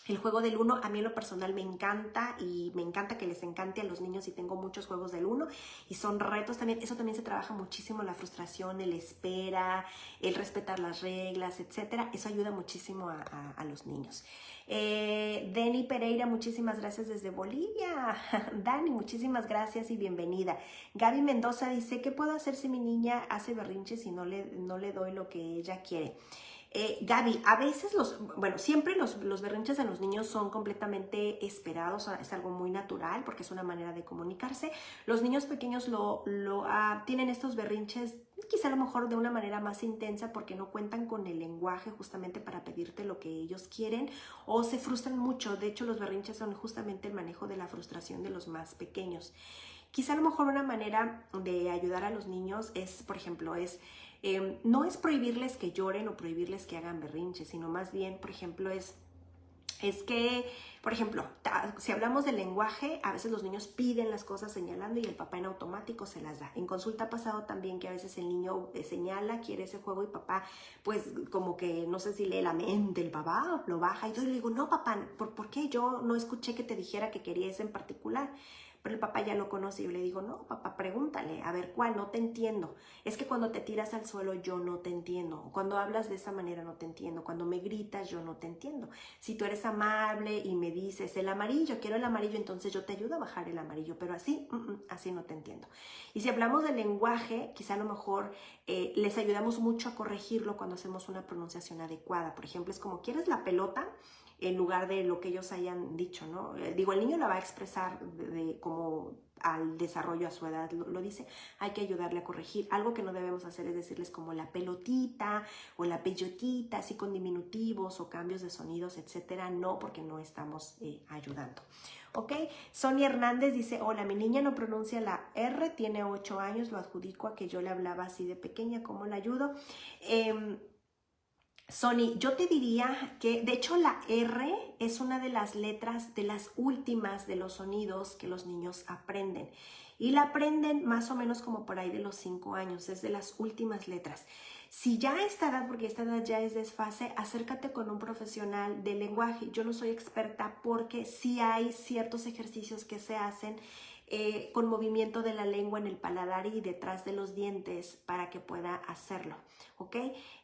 El juego del uno a mí en lo personal me encanta y me encanta que les encante a los niños y tengo muchos juegos del uno y son retos también. Eso también se trabaja muchísimo, la frustración, el espera, el respetar las reglas, etcétera. Eso ayuda muchísimo a los niños. Dani Pereira, muchísimas gracias desde Bolivia. Dani, muchísimas gracias y bienvenida. Gaby Mendoza dice, ¿qué puedo hacer si mi niña hace berrinches y no le doy lo que ella quiere? Gaby, a veces siempre los berrinches de los niños son completamente esperados, es algo muy natural porque es una manera de comunicarse. Los niños pequeños tienen estos berrinches quizá a lo mejor de una manera más intensa porque no cuentan con el lenguaje justamente para pedirte lo que ellos quieren o se frustran mucho. De hecho, los berrinches son justamente el manejo de la frustración de los más pequeños. Quizá a lo mejor una manera de ayudar a los niños es, por ejemplo, no es prohibirles que lloren o prohibirles que hagan berrinches, sino más bien, por ejemplo, es que, por ejemplo, si hablamos del lenguaje, a veces los niños piden las cosas señalando y el papá en automático se las da. En consulta ha pasado también que a veces el niño señala, quiere ese juego y papá, pues como que no sé si lee la mente el papá, lo baja y yo le digo, no papá, ¿por qué? Yo no escuché que te dijera que quería ese en particular. Pero el papá ya lo conoce y yo le digo, no, papá, pregúntale, a ver, ¿cuál? No te entiendo. Es que cuando te tiras al suelo yo no te entiendo. Cuando hablas de esa manera no te entiendo. Cuando me gritas yo no te entiendo. Si tú eres amable y me dices el amarillo, quiero el amarillo, entonces yo te ayudo a bajar el amarillo. Pero así no te entiendo. Y si hablamos del lenguaje, quizá a lo mejor les ayudamos mucho a corregirlo cuando hacemos una pronunciación adecuada. Por ejemplo, es como, ¿quieres la pelota? En lugar de lo que ellos hayan dicho, ¿no? Digo, el niño la va a expresar como al desarrollo a su edad lo dice, hay que ayudarle a corregir. Algo que no debemos hacer es decirles como la pelotita o la peyotita, así con diminutivos o cambios de sonidos, etcétera. No, porque no estamos ayudando. ¿Ok? Sonia Hernández dice, hola, mi niña no pronuncia la R, tiene 8 años, lo adjudico a que yo le hablaba así de pequeña, ¿cómo la ayudo? Sony, yo te diría que, de hecho, la R es una de las letras de las últimas de los sonidos que los niños aprenden. Y la aprenden más o menos como por ahí de los 5 años, es de las últimas letras. Si ya a esta edad, porque esta edad ya es desfase, acércate con un profesional de lenguaje. Yo no soy experta porque sí hay ciertos ejercicios que se hacen con movimiento de la lengua en el paladar y detrás de los dientes para que pueda hacerlo, ¿ok?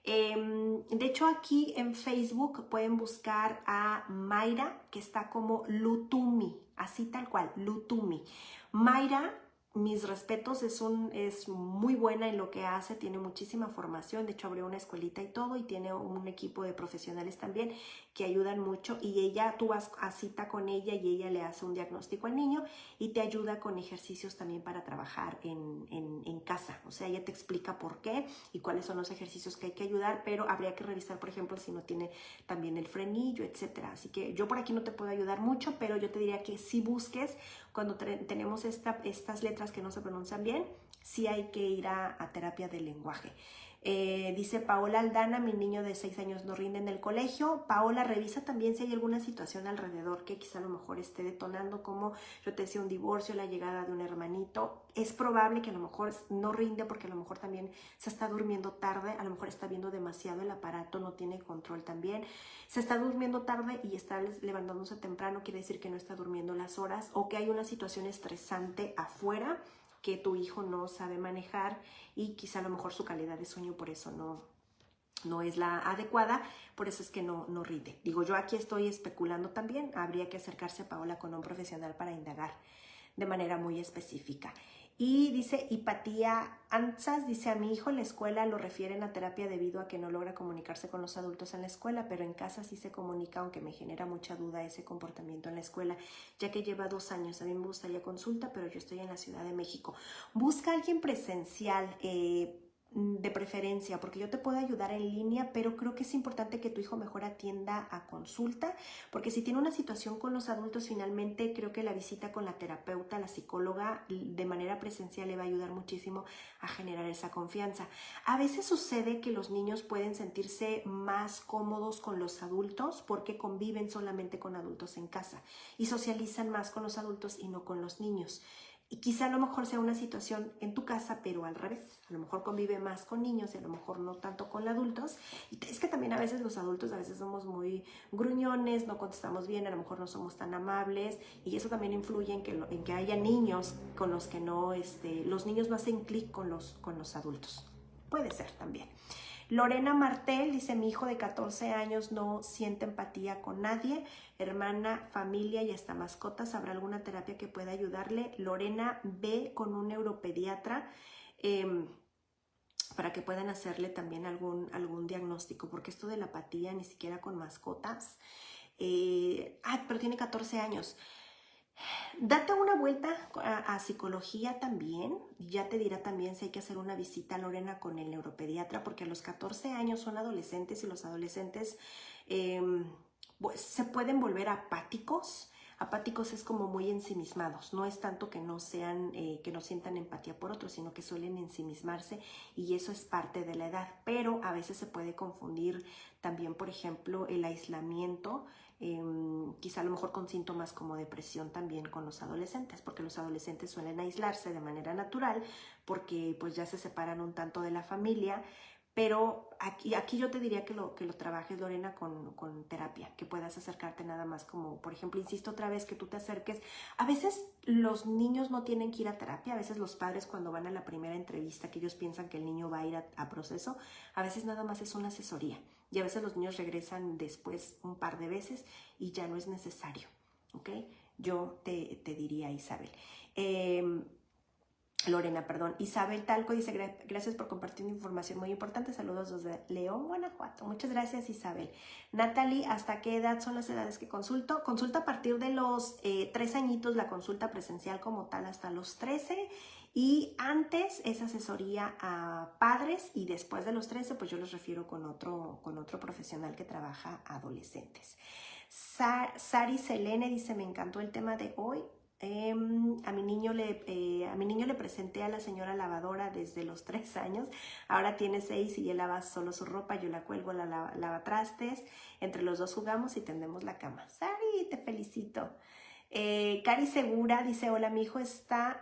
De hecho, aquí en Facebook pueden buscar a Mayra, que está como Lutumi, así tal cual, Lutumi. Mayra, mis respetos, es muy buena en lo que hace, tiene muchísima formación, de hecho abrió una escuelita y todo, y tiene un equipo de profesionales también que ayudan mucho, y ella, tú vas a cita con ella y ella le hace un diagnóstico al niño y te ayuda con ejercicios también para trabajar en casa. O sea, ella te explica por qué y cuáles son los ejercicios que hay que ayudar, pero habría que revisar, por ejemplo, si no tiene también el frenillo, etcétera. Así que yo por aquí no te puedo ayudar mucho, pero yo te diría que si busques, cuando tenemos estas letras que no se pronuncian bien, sí hay que ir a terapia del lenguaje. Dice Paola Aldana, mi niño de 6 años no rinde en el colegio. Paola, revisa también si hay alguna situación alrededor que quizá a lo mejor esté detonando, como yo te decía, un divorcio, la llegada de un hermanito. Es probable que a lo mejor no rinde porque a lo mejor también se está durmiendo tarde, a lo mejor está viendo demasiado el aparato, no tiene control también. Se está durmiendo tarde y está levantándose temprano, quiere decir que no está durmiendo las horas, o que hay una situación estresante afuera que tu hijo no sabe manejar, y quizá a lo mejor su calidad de sueño por eso no es la adecuada, por eso es que no rinde. Digo, yo aquí estoy especulando también, habría que acercarse a Paola con un profesional para indagar de manera muy específica. Y dice Hipatía Anzas, dice, a mi hijo en la escuela lo refieren a terapia debido a que no logra comunicarse con los adultos en la escuela, pero en casa sí se comunica, aunque me genera mucha duda ese comportamiento en la escuela, ya que lleva 2 años. A mí me gustaría consulta, pero yo estoy en la Ciudad de México. Busca a alguien presencial, de preferencia, porque yo te puedo ayudar en línea, pero creo que es importante que tu hijo mejor atienda a consulta, porque si tiene una situación con los adultos, finalmente creo que la visita con la terapeuta, la psicóloga, de manera presencial le va a ayudar muchísimo a generar esa confianza. A veces sucede que los niños pueden sentirse más cómodos con los adultos porque conviven solamente con adultos en casa y socializan más con los adultos y no con los niños. Y quizá a lo mejor sea una situación en tu casa, pero al revés. A lo mejor convive más con niños y a lo mejor no tanto con adultos. Y es que también a veces los adultos somos muy gruñones, no contestamos bien, a lo mejor no somos tan amables. Y eso también influye en que haya niños con los que no, los niños no hacen clic con los adultos. Puede ser también. Lorena Martel dice, mi hijo de 14 años no siente empatía con nadie, hermana, familia y hasta mascotas. ¿Habrá alguna terapia que pueda ayudarle? Lorena, ve con un neuropediatra para que puedan hacerle también algún diagnóstico, porque esto de la apatía ni siquiera con mascotas. Pero tiene 14 años. Date una vuelta a psicología también, ya te dirá también si hay que hacer una visita, Lorena, con el neuropediatra, porque a los 14 años son adolescentes y los adolescentes pues, se pueden volver apáticos. Apáticos es como muy ensimismados, no es tanto que no sientan empatía por otros, sino que suelen ensimismarse, y eso es parte de la edad, pero a veces se puede confundir también, por ejemplo, el aislamiento, quizá a lo mejor con síntomas como depresión también con los adolescentes, porque los adolescentes suelen aislarse de manera natural porque pues ya se separan un tanto de la familia. Pero aquí yo te diría que lo trabajes, Lorena, con terapia, que puedas acercarte nada más como, por ejemplo, insisto otra vez, que tú te acerques. A veces los niños no tienen que ir a terapia, a veces los padres cuando van a la primera entrevista, que ellos piensan que el niño va a ir a proceso, a veces nada más es una asesoría. Y a veces los niños regresan después un par de veces y ya no es necesario, ¿ok? Yo te diría, Isabel. Lorena, perdón. Isabel Talco dice, gracias por compartir información muy importante. Saludos desde León, Guanajuato. Muchas gracias, Isabel. Natalie, ¿hasta qué edad son las edades que consulto? Consulta a partir de los 3 añitos, la consulta presencial como tal hasta los 13. Y antes es asesoría a padres, y después de los 13 pues yo los refiero con otro profesional que trabaja a adolescentes. Sari Selene dice, me encantó el tema de hoy. A mi niño le presenté a la señora lavadora desde los 3 años. Ahora tiene 6 y él lava solo su ropa. Yo la cuelgo, lava trastes. Entre los dos jugamos y tendemos la cama. Sari, te felicito. Cari Segura dice, hola, mi hijo está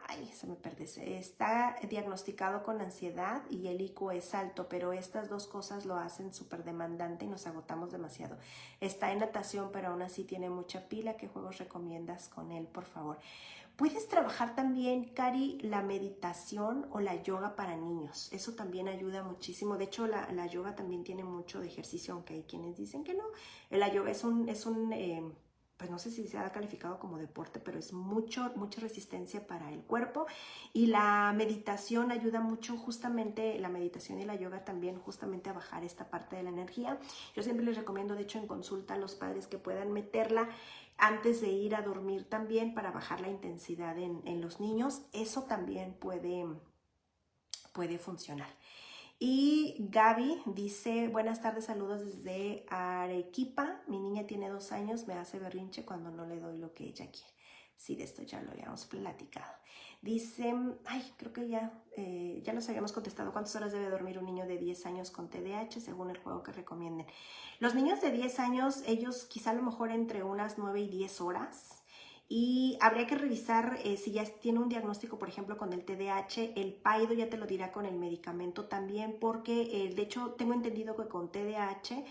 diagnosticado con ansiedad y el IQ es alto, pero estas dos cosas lo hacen súper demandante y nos agotamos demasiado. Está en natación, pero aún así tiene mucha pila. ¿Qué juegos recomiendas con él, por favor? Puedes trabajar también, Cari, la meditación o la yoga para niños. Eso también ayuda muchísimo. De hecho, la yoga también tiene mucho de ejercicio, aunque hay quienes dicen que no. La yoga pues no sé si se ha calificado como deporte, pero es mucha resistencia para el cuerpo. Y la meditación ayuda mucho, justamente la meditación y la yoga también, justamente a bajar esta parte de la energía. Yo siempre les recomiendo, de hecho, en consulta a los padres que puedan meterla antes de ir a dormir también para bajar la intensidad en los niños. Eso también puede funcionar. Y Gaby dice, buenas tardes, saludos desde Arequipa. Mi niña tiene 2 años, me hace berrinche cuando no le doy lo que ella quiere. Sí, de esto ya lo habíamos platicado. Dice, creo que ya nos habíamos contestado. ¿Cuántas horas debe dormir un niño de 10 años con TDAH según el juego que recomienden? Los niños de 10 años, ellos quizá a lo mejor entre unas 9 y 10 horas. Y habría que revisar si ya tiene un diagnóstico, por ejemplo, con el TDAH. El PAIDO ya te lo dirá con el medicamento también, porque de hecho tengo entendido que con TDAH,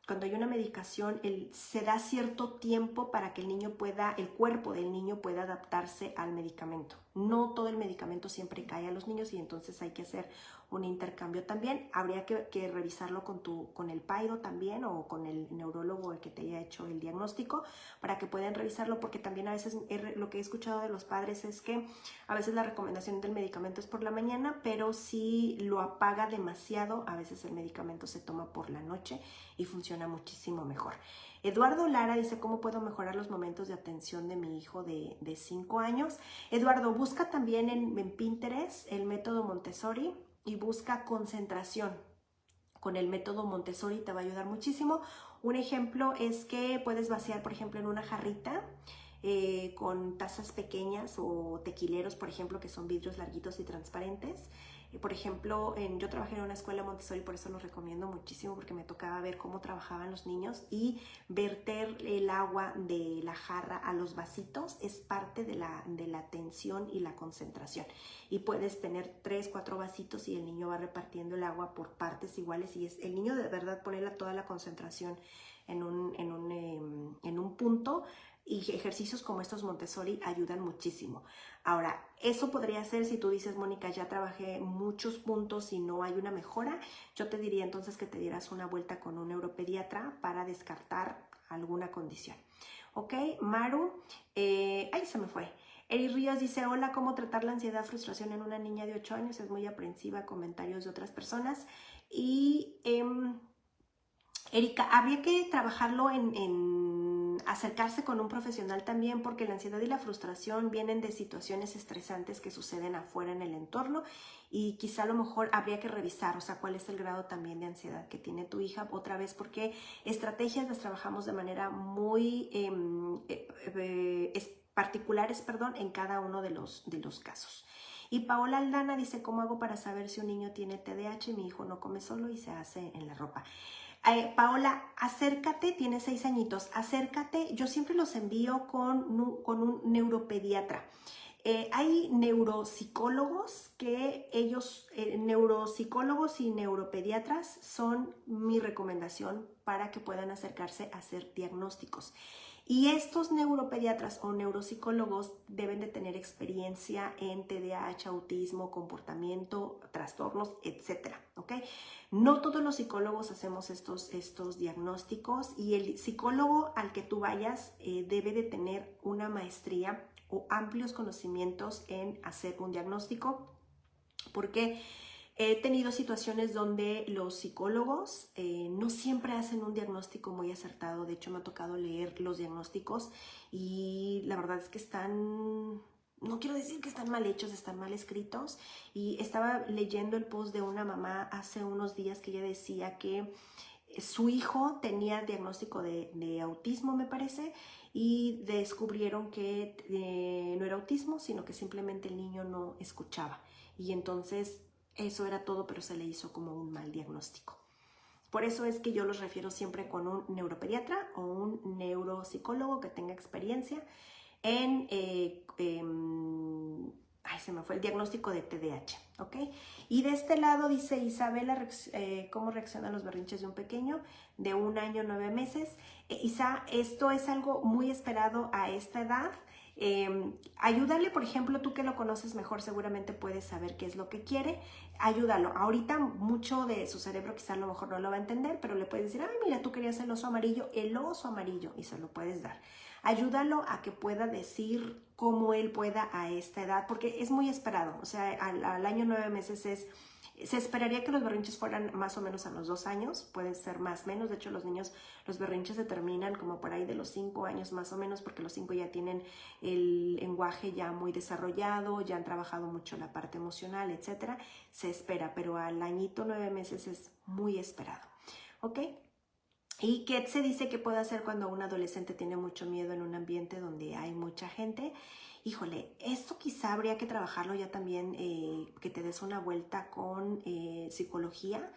cuando hay una medicación, se da cierto tiempo para que el cuerpo del niño pueda adaptarse al medicamento. No todo el medicamento siempre cae a los niños y entonces hay que hacer un intercambio también. Habría que revisarlo con el PAIDO también o con el neurólogo el que te haya hecho el diagnóstico para que puedan revisarlo, porque también a veces lo que he escuchado de los padres es que a veces la recomendación del medicamento es por la mañana, pero si lo apaga demasiado, a veces el medicamento se toma por la noche y funciona muchísimo mejor. Eduardo Lara dice, ¿cómo puedo mejorar los momentos de atención de mi hijo de 5 años? Eduardo, busca también en Pinterest el método Montessori y busca concentración. Con el método Montessori te va a ayudar muchísimo. Un ejemplo es que puedes vaciar, por ejemplo, en una jarrita con tazas pequeñas o tequileros, por ejemplo, que son vidrios larguitos y transparentes. Por ejemplo, yo trabajé en una escuela Montessori, por eso los recomiendo muchísimo, porque me tocaba ver cómo trabajaban los niños, y verter el agua de la jarra a los vasitos es parte de la atención y la concentración. Y puedes tener 3, 4 vasitos y el niño va repartiendo el agua por partes iguales, y el niño de verdad pone toda la concentración en un punto. Y ejercicios como estos Montessori ayudan muchísimo. Ahora, eso podría ser si tú dices, Mónica, ya trabajé muchos puntos y no hay una mejora. Yo te diría entonces que te dieras una vuelta con un neuropediatra para descartar alguna condición. ¿Ok? Maru, se me fue. Eri Ríos dice, hola, ¿cómo tratar la ansiedad, frustración en una niña de 8 años? Es muy aprensiva a comentarios de otras personas. Y Erika, habría que trabajarlo en acercarse con un profesional también, porque la ansiedad y la frustración vienen de situaciones estresantes que suceden afuera en el entorno, y quizá a lo mejor habría que revisar, o sea, cuál es el grado también de ansiedad que tiene tu hija, otra vez porque estrategias las trabajamos de manera muy particulares, en cada uno de los casos. Y Paola Aldana dice, ¿cómo hago para saber si un niño tiene TDAH? Mi hijo no come solo y se hace en la ropa. Paola, acércate, tiene 6 añitos, acércate. Yo siempre los envío con un neuropediatra. Hay neuropsicólogos que neuropsicólogos y neuropediatras son mi recomendación para que puedan acercarse a hacer diagnósticos. Y estos neuropediatras o neuropsicólogos deben de tener experiencia en TDAH, autismo, comportamiento, trastornos, etc. ¿Ok? No todos los psicólogos hacemos estos diagnósticos, y el psicólogo al que tú vayas debe de tener una maestría o amplios conocimientos en hacer un diagnóstico, porque he tenido situaciones donde los psicólogos no siempre hacen un diagnóstico muy acertado. De hecho, me ha tocado leer los diagnósticos y la verdad es que no quiero decir que están mal hechos, están mal escritos. Y estaba leyendo el post de una mamá hace unos días que ella decía que su hijo tenía diagnóstico de autismo, me parece, y descubrieron que no era autismo, sino que simplemente el niño no escuchaba. Y entonces eso era todo, pero se le hizo como un mal diagnóstico. Por eso es que yo los refiero siempre con un neuropediatra o un neuropsicólogo que tenga experiencia en se me fue el diagnóstico de TDAH, ¿ok? Y de este lado dice Isabela, ¿cómo reaccionan los berrinches de un pequeño de 1 año 9 meses? Isa, esto es algo muy esperado a esta edad. Ayúdale, por ejemplo, tú que lo conoces mejor seguramente puedes saber qué es lo que quiere. Ayúdalo. Ahorita mucho de su cerebro quizá a lo mejor no lo va a entender, pero le puedes decir, ay, mira, tú querías el oso amarillo, y se lo puedes dar. Ayúdalo a que pueda decir cómo él pueda a esta edad, porque es muy esperado. O sea, al año 9 meses se esperaría que los berrinches fueran más o menos a los 2 años, puede ser más o menos. De hecho, los niños, los berrinches se terminan como por ahí de los 5 años más o menos, porque los 5 ya tienen el lenguaje ya muy desarrollado, ya han trabajado mucho la parte emocional, etcétera. Se espera, pero al añito 9 meses es muy esperado, ¿ok? ¿Y qué se dice que puede hacer cuando un adolescente tiene mucho miedo en un ambiente donde hay mucha gente? Híjole, esto quizá habría que trabajarlo ya también, que te des una vuelta con psicología,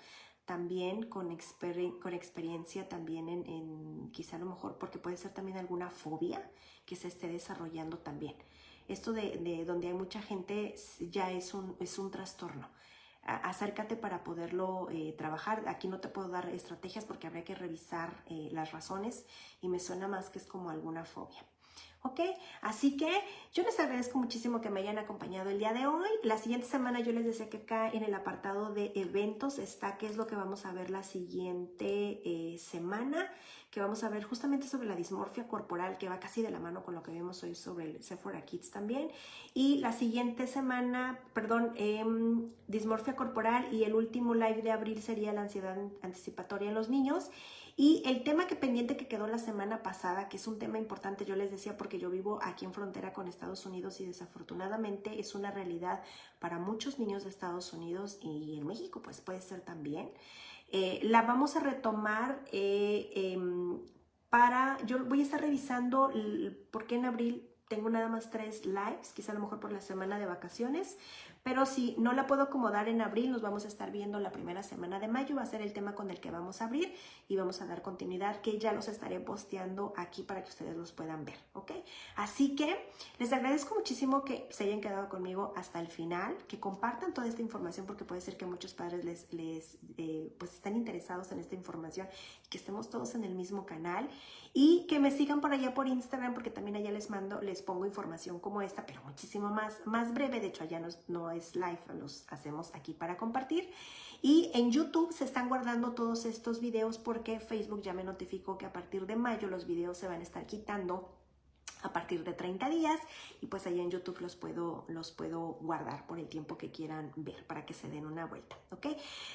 también con experiencia también en quizá a lo mejor, porque puede ser también alguna fobia que se esté desarrollando también. Esto de donde hay mucha gente ya es un trastorno. Acércate para poderlo trabajar. Aquí no te puedo dar estrategias porque habría que revisar las razones y me suena más que es como alguna fobia. ¿Ok? Así que yo les agradezco muchísimo que me hayan acompañado el día de hoy. La siguiente semana yo les decía que acá en el apartado de eventos está qué es lo que vamos a ver la siguiente semana, que vamos a ver justamente sobre la dismorfia corporal, que va casi de la mano con lo que vimos hoy sobre el Sephora Kids también. Y la siguiente semana, dismorfia corporal, y el último live de abril sería la ansiedad anticipatoria en los niños. Y el tema pendiente que quedó la semana pasada, que es un tema importante, yo les decía, porque yo vivo aquí en frontera con Estados Unidos y desafortunadamente es una realidad para muchos niños de Estados Unidos y en México pues puede ser también. La vamos a retomar yo voy a estar revisando por qué en abril tengo nada más 3 lives, quizá a lo mejor por la semana de vacaciones, pero si no la puedo acomodar en abril, nos vamos a estar viendo la primera semana de mayo, va a ser el tema con el que vamos a abrir y vamos a dar continuidad, que ya los estaré posteando aquí para que ustedes los puedan ver, ¿ok? Así que les agradezco muchísimo que se hayan quedado conmigo hasta el final, que compartan toda esta información porque puede ser que muchos padres pues están interesados en esta información y que estemos todos en el mismo canal y que me sigan por allá por Instagram porque también allá les pongo información como esta, pero muchísimo más breve. De hecho, allá no es live, los hacemos aquí para compartir. Y en YouTube se están guardando todos estos videos porque Facebook ya me notificó que a partir de mayo los videos se van a estar quitando a partir de 30 días y pues allá en YouTube los puedo guardar por el tiempo que quieran ver para que se den una vuelta, ¿ok?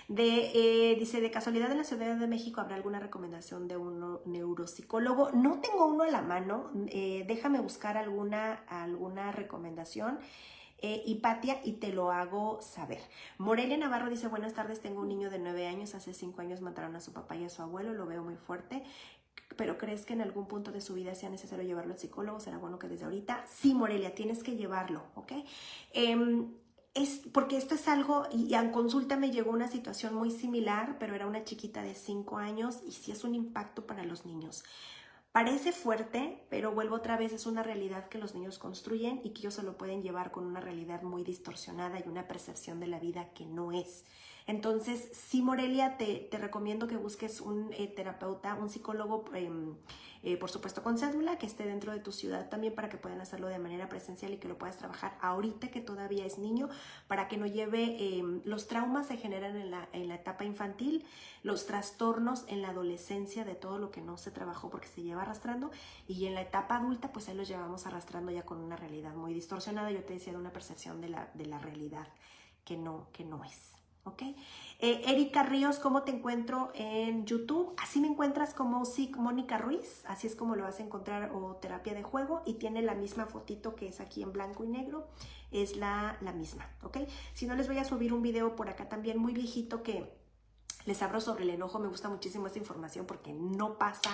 Dice, de casualidad en la Ciudad de México ¿habrá alguna recomendación de un neuropsicólogo? No tengo uno a la mano, déjame buscar alguna recomendación. Hipatia, y te lo hago saber. Morelia Navarro dice, buenas tardes, tengo un niño de 9 años, hace 5 años mataron a su papá y a su abuelo, lo veo muy fuerte. ¿Pero crees que en algún punto de su vida sea necesario llevarlo al psicólogo? ¿Será bueno que desde ahorita? Sí, Morelia, tienes que llevarlo, ¿ok? Porque esto es algo, y en consulta me llegó una situación muy similar, pero era una chiquita de 5 años y sí es un impacto para los niños. Parece fuerte, pero vuelvo otra vez, es una realidad que los niños construyen y que ellos se lo pueden llevar con una realidad muy distorsionada y una percepción de la vida que no es. Entonces, sí, Morelia, te recomiendo que busques un terapeuta, un psicólogo, por supuesto con cédula, que esté dentro de tu ciudad también para que puedan hacerlo de manera presencial y que lo puedas trabajar ahorita que todavía es niño, para que no lleve, los traumas se generan en la etapa infantil, los trastornos en la adolescencia de todo lo que no se trabajó porque se lleva arrastrando, y en la etapa adulta pues ahí los llevamos arrastrando ya con una realidad muy distorsionada. Yo te decía, de una percepción de la realidad que no es. ¿Ok? Erika Ríos, ¿cómo te encuentro en YouTube? Así me encuentras como Sig Mónica Ruiz, así es como lo vas a encontrar, o terapia de juego, y tiene la misma fotito que es aquí en blanco y negro, es la misma, ¿ok? Si no, les voy a subir un video por acá también muy viejito que Les hablo sobre el enojo, me gusta muchísimo esta información porque no pasa,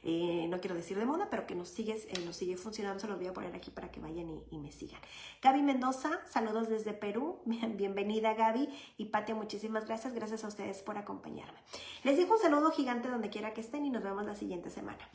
no quiero decir de moda, pero que nos sigue funcionando. Se los voy a poner aquí para que vayan y me sigan. Gaby Mendoza, saludos desde Perú. Bienvenida, Gaby. Y Patia, muchísimas gracias. Gracias a ustedes por acompañarme. Les dejo un saludo gigante donde quiera que estén y nos vemos la siguiente semana.